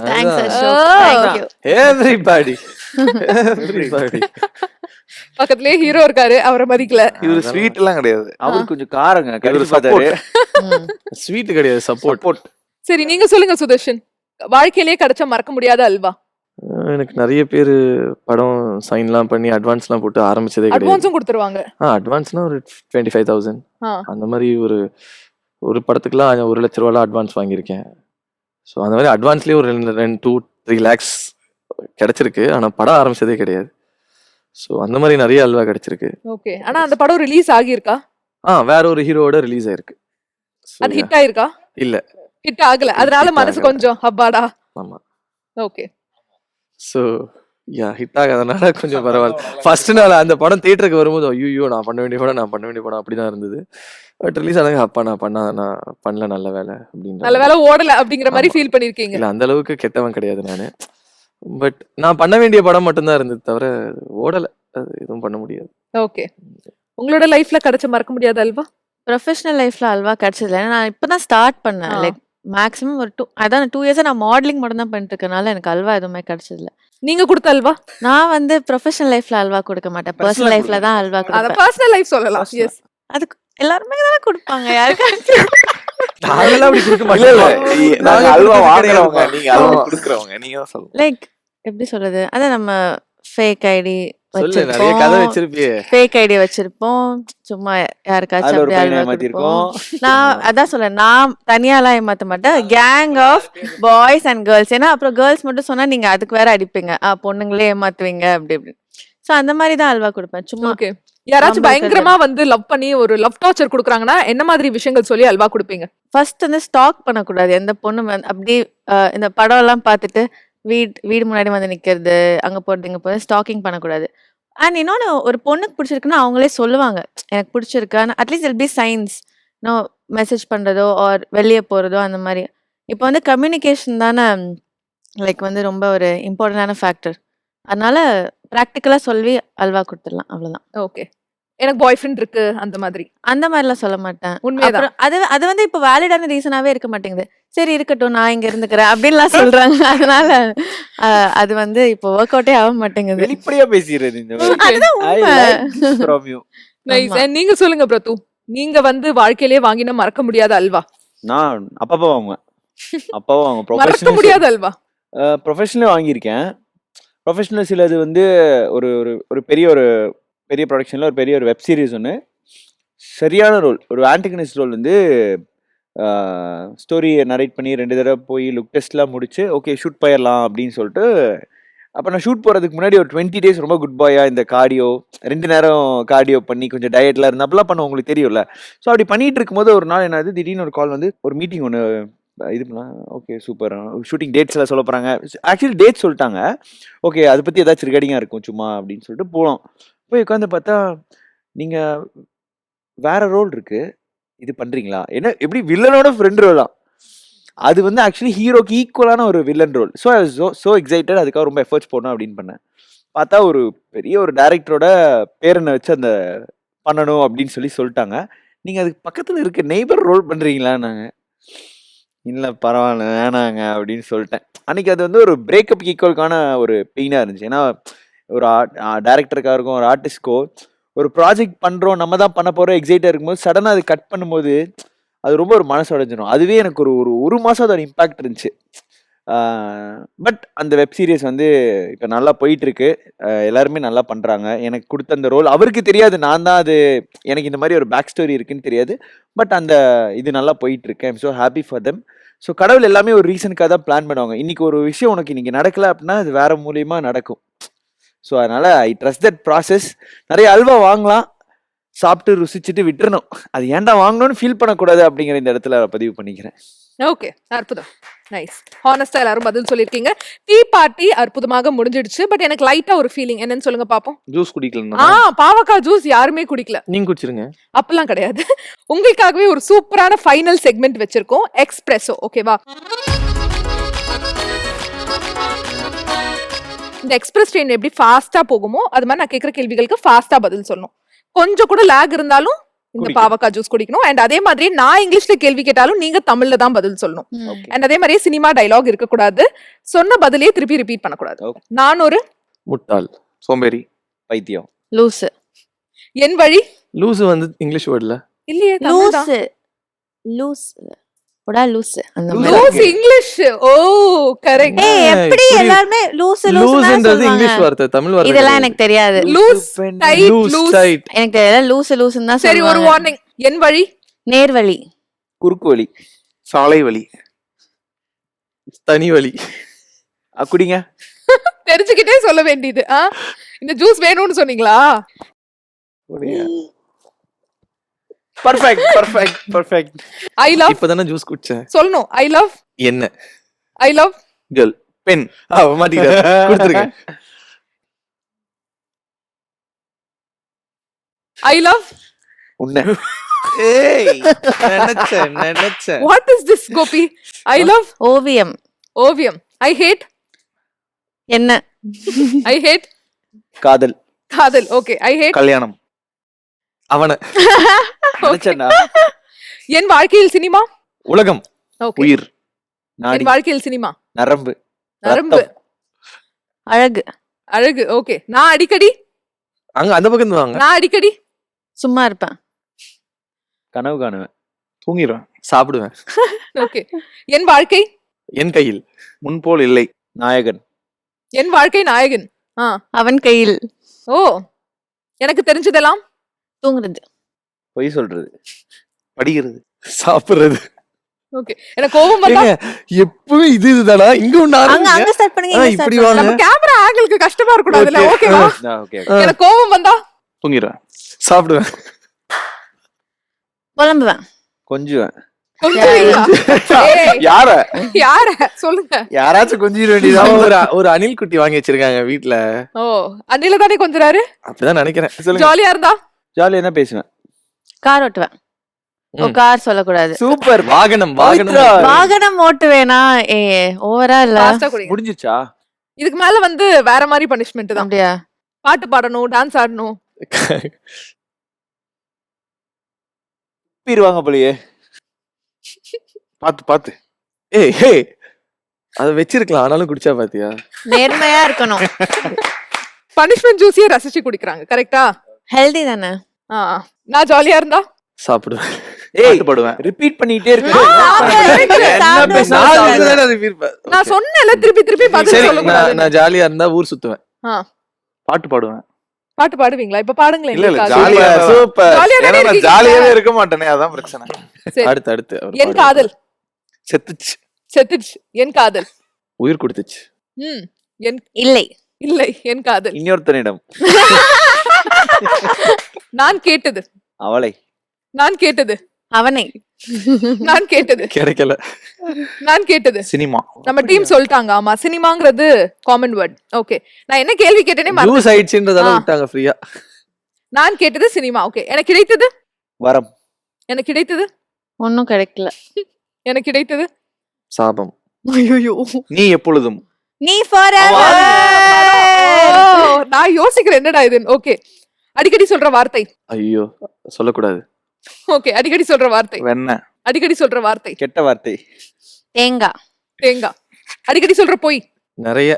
தேங்க்ஸ் அசோக். ஆ. Thank you. எவ்ரிபாடி எவ்ரிபாடி பக்கத்துலயே ஹீரோ இருக்காரு, அவரை மதிக்கல. இவரு ஸ்வீட் எல்லாம் கிடையாது. அவர் கொஞ்சம் காரங்க இவரு கடிச்சு support. பார்த்தாரு. ம். ஸ்வீட் கிடையாது, சப்போர்ட். Support. சரி நீங்க சொல்லுங்க சுதர்ஷன். வாழ்க்கையிலேயே கிடைச்ச மறக்க முடியாத அல்வா. எனக்கு நிறைய பேர் படம் சைன்லாம் பண்ணி அட்வான்ஸ்லாம் போட்டு ஆரம்பிச்சதே கிடையாது. அட்வான்ஸும் கொடுத்துருவாங்க. அட்வான்ஸ்னா ஒரு 25,000 ஆ. அந்த மாதிரி ஒரு படத்துக்குலாம் 1,00,000 ரூபாலாம் அட்வான்ஸ் வாங்கியிருக்கேன். ஸோ அந்த மாதிரி அட்வான்ஸ்லேயே ஒரு 2-3 lakhs கிடைச்சிருக்கு. ஆனால் படம் ஆரம்பிச்சதே கிடையாது. ஸோ அந்த மாதிரி நிறைய அல்வா கிடைச்சிருக்கு. ஓகே. ஆனா அந்த படம் ரிலீஸ் ஆகியிருக்கா? வேற ஒரு ஹீரோவோட ரிலீஸ் ஆயிருக்கு. So, அது ஹிட் ஆயிருக்கா? இல்ல. ஹிட் ஆகல. அதனால Hit மனசு ஆகல. கொஞ்சம் ஹப்பாடா. ஆமா. ஓகே. ஸோ ஹிட் ஆகாதனால கொஞ்சம் பரவாயில்ல. ஃபர்ஸ்ட் நாள் அந்த படம் தியேட்டருக்கு வரும்போது ஐயோ நான் பண்ண வேண்டிய படம் அப்படிதான் இருந்தது. பட் ரிலீஸ் ஆனாங்க அப்பா நான் பண்ணல நல்ல வேலை அப்படின்ற நல்ல வேளை ஓடல அப்படிங்கிற மாதிரி ஆமா. ஃபீல் பண்ணிருக்கீங்க. இல்ல அந்த அளவுக்கு கெட்டவன் கிடையாது நானு. பட் நான் பண்ண வேண்டிய படம் மட்டும்தான் இருந்தது தவிர ஓடல. அது எதுவும் பண்ண முடியாது. ஓகே. உங்களோட லைஃப்ல கிடைச்ச மறக்க முடியாத அல்வா? ப்ரொஃபஷனல் லைஃப்ல அல்வா கிடைச்சதில்ல. ஏன்னா நான் இப்பதான் ஸ்டார்ட் பண்ணேன். ஆ. லைக் மேக்ஸிமம் ஒரு 2 இயர்ஸா நான் மாடலிங் மட்டும் தான் பண்ணிட்டு இருக்கனால எனக்கு அல்வா எதுவுமே கிடைச்சதில்ல. நீங்க கொடுத்த அல்வா? நான் வந்து ப்ரொஃபஷனல் லைஃப்ல அல்வா கொடுக்க மாட்டேன். Personal பர்சனல் லைஃப்ல தான் அல்வா அத கொடுப்பேன். பர்சனல் லைஃப் சொல்லலாம். Personal. எஸ். அதுக்கு எல்லாருமே தான் கொடுப்பாங்க. யாருக்காச்சும் நாங்கெல்லாம் அப்படி கொடுக்க இல்ல, இல்ல. மாட்டோம். நாங்க அல்வா கொடுத்தது வாங்குறவங்க, கிடையாது. நீங்க அல்வா ஆமா. கொடுக்குறவங்க. நீங்க தான் சொல்லணும். லைக் எப்படி சொல்றது? அதான் நம்ம ஃபேக் ஐடி சொல்லு நிறைய கதை வச்சிருப்போம். வச்சிருப்பியே. ஃபேக் ஐடி வச்சிருப்போம். சும்மா யாருக்காச்சும் அதுல ஒரு அப்படியே பையனை அல்வா ஏமாத்திருக்கோம். கொடுப்போம். நான் அதான் சொல்றேன். நான் தனியாலாம் ஏமாத்த மாட்டேன். Gang of boys and girls. ஏன்னா அப்புறம் கேர்ள்ஸ் மட்டும் சொன்னா நீங்க அதுக்கு வேற அடிப்பீங்க. பொண்ணுங்களே ஏமாத்துவீங்க அப்படி இப்படி. ஸோ அந்த மாதிரி தான் அல்வா கொடுப்பேன். சும்மா ஓகே. யாராச்சும் நம்ம பயங்கரமா வந்து லவ் பண்ணி ஒரு லவ் டார்ச்சர் குடுக்குறாங்கன்னா என்ன மாதிரி விஷயங்கள் சொல்லி அல்வா கொடுப்பீங்க? ஃபர்ஸ்ட் வந்து ஸ்டாக் பண்ணக்கூடாது. எந்த பொண்ணு வந்து அப்படியே இந்த படம் எல்லாம் பார்த்துட்டு வீடு முன்னாடி வந்து நிக்கிறது, அங்க போறது இங்க போறது, ஸ்டாக்கிங் பண்ணக்கூடாது. அண்ட் இன்னொன்னு, ஒரு பொண்ணுக்கு பிடிச்சிருக்குன்னா அவங்களே சொல்லுவாங்க எனக்கு பிடிச்சிருக்கு. அட்லீஸ்ட் இல் பி சைன்ஸ் மெசேஜ் பண்றதோ ஆர் வெளியே போறதோ அந்த மாதிரி. இப்போ வந்து கம்யூனிகேஷன் தானே லைக் வந்து ரொம்ப ஒரு இம்பார்ட்டன்டான ஃபேக்டர். அதனால ப்ராக்டிக்கலா சொல்லி அல்வா கொடுத்துடலாம். அவ்வளவுதான். ஓகே. எனக்கு பாய் ஃப்ரெண்ட் இருக்கு அந்த மாதிரி. அந்த மாதிரிலாம் சொல்ல மாட்டேன். உண்மைதான். அப்புறம் அது வந்து இப்போ வேலிடான ரீசனாவே இருக்க மாட்டேங்குது. சரி இருக்கட்டும் நான் இங்க இருந்துக்கிறேன் அப்படின்லாம் சொல்றாங்க. அதனால அது வந்து இப்போ ஒர்க் அவுட்டே ஆக மாட்டேங்குது. வெளிப்படையா பேசிடுறது இந்த மாதிரி. அதுதான் I உண்மை. like this from you. Nice. ஆமா. நீங்க சொல்லுங்க பிரது. நீங்க வந்து வாழ்க்கையிலேயே வாங்கின மறக்க முடியாத அல்வா. நான் அப்பப்போ வாங்குவேன். அப்பாவும் வாங்க மறக்க முடியாத அல்வா. ப்ரொஃபஷனலே வாங்கியிருக்கேன். ப்ரொஃபஷனல் சிலது வந்து ஒரு ஒரு பெரிய ப்ரொடக்ஷனில் ஒரு பெரிய வெப் சீரிஸ் ஒன்று சரியான ரோல், ஒரு ஆன்டகனிஸ்ட் ரோல் வந்து ஸ்டோரியை நரேட் பண்ணி 2 தடவை போய் லுக் டெஸ்ட்லாம் முடிச்சு ஓகே ஷூட் போயிடலாம் அப்படின்னு சொல்லிட்டு, அப்போ நான் ஷூட் போகிறதுக்கு முன்னாடி ஒரு 20 days ரொம்ப குட் பாயாக இந்த கார்டியோ 2 நேரம் கார்டியோ பண்ணி கொஞ்சம் டயட்லாம் இருந்து அப்படிலாம் பண்ண உங்களுக்கு தெரியும்ல. ஸோ அப்படி பண்ணிட்டு இருக்கும்போது ஒரு நாள் என்னது திடீர்னு ஒரு கால் வந்து ஒரு மீட்டிங் ஒன்று இது பண்ணலாம். ஓகே சூப்பர், ஷூட்டிங் டேட்ஸ் எல்லாம் சொல்ல போகிறாங்க. ஆக்சுவலி டேட் சொல்லிட்டாங்க. ஓகே அதை பற்றி ஏதாச்சும் ரிகார்டிங்காக இருக்கும் சும்மா அப்படின்னு சொல்லிட்டு போனோம். போய் உட்காந்து பார்த்தா நீங்கள் வேற ரோல் இருக்கு, இது பண்ணுறீங்களா? என்ன எப்படி வில்லனோட ஃப்ரெண்ட் ரோலாம். அது வந்து ஆக்சுவலி ஹீரோக்கு ஈக்குவலான ஒரு villain role. So so excited, அதுக்காக ரொம்ப எஃபர்ட்ஸ் போடணும் அப்படின்னு பண்ணேன். பார்த்தா ஒரு பெரிய ஒரு டைரக்டரோட பேரனை வச்சு அந்த பண்ணணும் அப்படின்னு சொல்லிட்டாங்க. நீங்கள் அதுக்கு பக்கத்தில் இருக்க நெய்பர் ரோல் பண்ணுறீங்களா? நாங்கள் இல்லை பரவாயில்ல வேணாங்க அப்படின்னு சொல்லிட்டேன். அன்றைக்கி அது வந்து ஒரு பிரேக்கப் ஈக்குவலுக்கான ஒரு பெயினாக இருந்துச்சு. ஏன்னா ஒரு டேரக்டருக்காக இருக்கும் ஒரு ஆர்டிஸ்ட்கோ ஒரு ப்ராஜெக்ட் பண்றோம், நம்ம தான் பண்ண போறோம், எக்ஸைட்டா இருக்கும்போது சடனா அது கட் பண்ணும்போது அது ரொம்ப ஒரு மனசு உடைஞ்சிடும். அதுவே எனக்கு ஒரு மாசம் அதோட இம்பாக்ட் இருந்துச்சு. பட் அந்த வெப் சீரிஸ் வந்து இப்போ நல்லா போயிட்டு இருக்கு. எல்லாருமே நல்லா பண்றாங்க. எனக்கு கொடுத்த அந்த ரோல் அவருக்கு தெரியாது, நான் தான் அது, எனக்கு இந்த மாதிரி ஒரு பேக் ஸ்டோரி இருக்குன்னு தெரியாது. பட் அந்த இது நல்லா போயிட்டு இருக்கு. I'm so happy for them. So கடவுள் எல்லாமே ஒரு ரீசனுக்காக தான் பிளான் பண்ணுவாங்க. இன்னைக்கு ஒரு விஷயம் உனக்கு இன்னைக்கு நடக்கல அப்படின்னா அது வேற மூலியமா நடக்கும். ஸோ அதனால ஐ ட்ரஸ்ட் தட் ப்ராசஸ். நிறைய அல்வா வாங்கலாம், சாப்பிட்டு ருசிச்சுட்டு விட்டுறணும். அது ஏன்டா வாங்கணும்னு ஃபீல் பண்ணக்கூடாது அப்படிங்கிற இந்த இடத்துல பதிவு பண்ணிக்கிறேன். ஓகே, அற்புதம், நைஸ். ஹானஸ்டா எல்லாரும் பதில் சொல்லிருக்கீங்க. டீ பார்ட்டி அற்புதமாக முடிஞ்சிடுச்சு. பட் எனக்கு லைட்டா ஒரு ஃபீலிங், என்னன்னு சொல்லுங்க பாப்போம். ஜூஸ் குடிக்கல. பாவக்காய் ஜூஸ் யாருமே குடிக்கல. நீங்க குடிச்சிருங்க. அப்பெல்லாம் கிடையாது. உங்களுக்காகவே ஒரு சூப்பரான ஃபைனல் செக்மெண்ட் வச்சிருக்கோம், எக்ஸ்பிரஸோ. ஓகேவா? இந்த எக்ஸ்பிரஸ் ட்ரெயின் எப்படி ஃபாஸ்டா போகுமோ அது மாதிரி நான் கேட்குற கேள்விகளுக்கு ஃபாஸ்டா பதில் சொல்லணும். கொஞ்சம் கூட லேக் இருந்தாலும் இந்த பாவக்காய் ஜூஸ் குடிக்கணும். அண்ட் அதே மாதிரி நான் இங்கிலீஷ்ல கேள்வி கேட்டாலும் நீங்க தமிழ்ல தான் பதில் சொல்லணும். அண்ட் அதே மாதிரியே சினிமா டைலாக் இருக்கக்கூடாது. சொன்ன பதிலே திருப்பி ரிப்பீட் பண்ணக்கூடாது. நான் ஒரு முட்டாள், சோம்பேறி, பைத்தியம், லூசு. என் வழி. லூசு வந்து இங்கிலீஷ் வேர்ட்ல இல்லையே, தமிழ் தான். லூசு. லூசு. போடா லூசு. அந்த மாதிரி. Loose English. Oh correct. ஏய், எப்படி புரியுது. எல்லாருமே லூசு லூசுன்னு லூஸ்ன்றது இங்கிலீஷ் சொல்லுவாங்க. வார்த்தை, தமிழ் வார்த்தை இதெல்லாம் கிடையாது. எனக்கு தெரியாது. Loose tight loose loose. Tight. எனக்கு தெரியல, லூசு லூசுன்னு தான் சரி, ஒரு சொல்லுவாங்க. வார்னிங். என் வழி. நேர்வழி. குறுக்கு வழி, சாலை வழி, தனி வழி. குடிங்க. தெரிஞ்சுக்கிட்டே சொல்ல வேண்டியது. இந்த ஜூஸ் வேணும்னு சொன்னீங்களா? Perfect perfect perfect. I love. இப்பதானே ஜூஸ் குடிச்சேன். சொல்லணும். I love. என்ன? I love girl. பெண், மாட்டிக்கிட்டேன். கொடுத்துருங்க. I love. உன்னை. ஏய், நினைச்சேன். What is this Gopi? I love ஓவியம். ஓவியம். I hate. என்ன? ஐ ஹேட் காதல். காதல். ஓகே, ஐ ஹேட் கல்யாணம், அவன. நினைச்சேன்னா என் வாழ்க்கையில் சினிமா. உலகம். ஓகே, உயிர், நாடி, என் வாழ்க்கையில் சினிமா. நரம்பு, நரம்பு. ரத்தம், அழகு. அழகு. ஓகே, நான் அடிக்கடி. அங்க அந்த பக்கம் இருந்து வாங்க. நான் அடிக்கடி சும்மா இருப்பேன். கனவு காணுவேன், தூங்கிடுவேன், சாப்பிடுவேன். ஓகே, என் வாழ்க்கை. என் கையில். முன்போல் இல்லை, நாயகன், என் வாழ்க்கை நாயகன். அவன் கையில். ஓ, எனக்கு தெரிஞ்சதெல்லாம். தூங்குறது. பொய் சொல்றது, படிக்கிறது, சாப்பிடுறது. ஓகே, எனக்கு கோபம் வந்தா. ஏங்க, எப்பவும் இதுதானா? இங்க ஒண்ணு அங்க ஆரம்பிங்க. அங்க ஸ்டார்ட் பண்ணுங்க. இங்க இப்படி start வாங்க. நம்ம கேமரா ஆங்கிளுக்கு கஷ்டமா இருக்கக்கூடாதுல. ஓகேவா? ஓகே. எனக்கு கோபம் வந்தா. தூங்கிடுவேன், சாப்பிடுவேன். புலம்புவேன். கொஞ்சுவேன். கொஞ்சுவீங்களா? ஏய், யார யார சொல்லுங்க. யாராச்சும் கொஞ்சிட வேண்டியதா? ஒரு அணில் குட்டி வாங்கி வச்சிருக்காங்க வீட்ல. ஓ, அண்ணில தானே கொஞ்சறாரு. அப்படிதான் நினைக்கிறேன். சொல்லுங்க. ஜாலியா இருந்தா. ஜாலியா என்ன பேசுவேன். கார் ஓட்டுவேன். ஓ, ம். கார் சொல்லக்கூடாது. சூப்பர். வாகனம். பவித்ரா. வாகனம் ஓட்டுவேனா? ஓவரா இல்ல. ஃபாஸ்டா குடிங்க. முடிஞ்சிச்சா? இதுக்கு மேல வந்து வேற மாதிரி பனிஷ்மெண்ட் தான். அப்படியா? பாட்டு பாடணும், டான்ஸ் ஆடணும். துப்பிடுவாங்க போலயே. பார்த்து பார்த்து. ஏய், அத வச்சிருக்கலாம், ஆனாலும் குடிச்சா பாத்தியா? நேர்மையா இருக்கணும். பனிஷ்மெண்ட் ஜூஸியே ரசிச்சு குடிக்கிறாங்க. கரெக்டா? ஹெல்தி தானே? நான் ஜாலியா இருந்தா. சாப்பிடுவேன். ஏய், பாட்டு பாடுவேன், ரிப்பீட் பண்ணிட்டே இருக்கு. சாப்பிடுவேன். நான் சொன்னேன்ல, திருப்பி திருப்பி பதில் சரி, சொல்லக்கூடாது. நான் ஜாலியா இருந்தா ஊர் சுத்துவேன். பாட்டு பாடுவேன். பாட்டு பாடுவீங்களா? இப்ப பாடுங்களேன். இல்ல இல்ல, எங்களுக்காக. ஜாலியா சூப்பர். ஜாலியா தானே ஏன்னா நான் இருக்கீங்க. ஜாலியாவே இருக்க மாட்டேனே, அதான் பிரச்சனை. சரி. அடுத்து அவர் என் பாடு. காதல். செத்துச்சு, செத்துச்சு. என் காதல். உயிர் கொடுத்துச்சு. என் இல்லை. இல்லை, என் காதல். இன்னொருத்தனிடம் நான் கேட்டது. அவளை, நான் கேட்டது. அவனை. நான் கேட்டது. கிடைக்கல. நான் கேட்டது. சினிமா, நம்ம டீம் சொல்லிட்டாங்க. ஆமா, சினிமாங்கிறது காமன் வேர்ட். ஓகே, நான் என்ன கேள்வி கேட்டேனே மறந்து. ஜூஸ் ஆயிடுச்சுன்றதால ஆ. விட்டாங்க ஃப்ரீயா. நான் கேட்டது சினிமா. ஓகே, எனக்கு கிடைத்தது. வரம், எனக்கு கிடைத்தது. ஒன்னும் கிடைக்கல. எனக்கு கிடைத்தது. சாபம். ஐயோ, நீ எப்பொழுதும், நீ forever. நான் யோசிக்கிறேன் என்னடா இது. ஓகே, அடிக்கடி சொல்ற வார்த்தை. ஐயோ, சொல்லக்கூடாது. ஓகே, அடிக்கடி சொல்ற வார்த்தை. வெண்ணெய், அடிக்கடி சொல்ற வார்த்தை. கெட்ட வார்த்தை. தேங்காய். தேங்காய். அடிக்கடி சொல்ற பொய். நிறைய.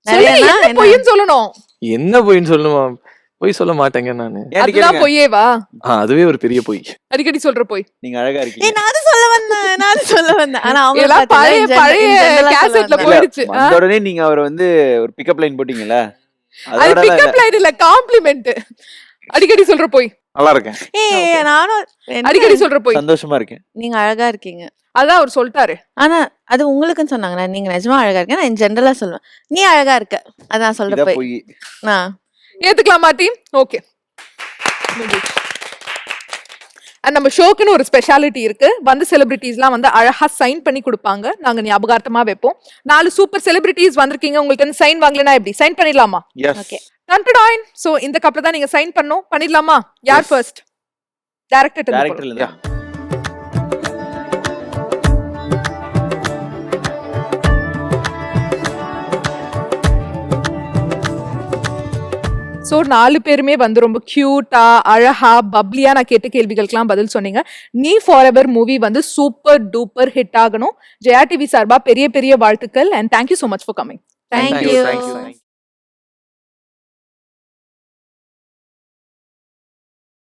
சொல்லுங்க, நிறையனா என்ன என்ன? பொய்ன்னு சொல்லணும். என்ன போயின்னு சொல்லுமா? பொய் சொல்ல மாட்டேங்க நானு. ஏன்னு அதுதான் கேளுங்க. பொய்யேவா? அதுவே ஒரு பெரிய பொய். அடிக்கடி சொல்ற பொய். நீங்க அழகா ஏய் இருக்கீங்க. நான் அது சொல்ல வந்தேன். ஆனா அவங்க இதெல்லாம் பழைய கேசட்ல இல்ல, போயிடுச்சு. வந்த உடனே நீங்க அவரை வந்து ஒரு பிக்கப் லைன் போட்டீங்கல்ல, அது அதோட பிக்கப் லைன் இல்ல, காம்ப்ளிமெண்ட். அடிக்கடி சொல்ற பொய். நல்லா இருக்கேன். ஏய் நானும் அடிக்கடி சொல்ற பொய். சந்தோஷமா இருக்கேன். நீங்க அழகா இருக்கீங்க. அதான் அவர் சொல்லிட்டாரு. ஆனா அது உங்களுக்குன்னு சொன்னாங்க. நீங்க நிஜமா அழகா இருக்கீங்க. நான் ஜெனரலா சொல்லுவேன். நீ அழகா இருக்க. அதான் சொல்ற இதான் போய். போய். ஏத்துக்கலாமா டீம்? ஓகே. அண்ட் நம்ம ஷோக்குன்னு ஒரு ஸ்பெஷாலிட்டி இருக்கு. வந்து செலிபிரிட்டிஸ்லாம் வந்து அழகா சைன் பண்ணி கொடுப்பாங்க. நாங்க ஞாபகார்த்தமா வைப்போம். 4 சூப்பர் செலிபிரிட்டிஸ் வந்திருக்கீங்க. உங்களுக்கு சைன் வாங்கலனா எப்படி? சைன் பண்ணிடலாமா? எஸ். ஓகே. டன்டடாயின். சோ இந்த கப்ல தான் நீங்க சைன் பண்ணனும். பண்ணிடலாமா? யார் ஃபர்ஸ்ட்? டைரக்டர் டைரக்டர்ல Yeah. தான். ஸோ 4 பேருமே வந்து ரொம்ப கியூட்டா அழகா பப்ளியா நான் கேட்ட கேள்விகளுக்கெல்லாம் பதில் சொன்னீங்க. நீ ஃபார் எவர் மூவி வந்து சூப்பர் டூப்பர் ஹிட் ஆகணும். ஜெயா டிவி சார்பா பெரிய பெரிய வாழ்த்துக்கள். And thank you so much for coming. Thank Thank you. you.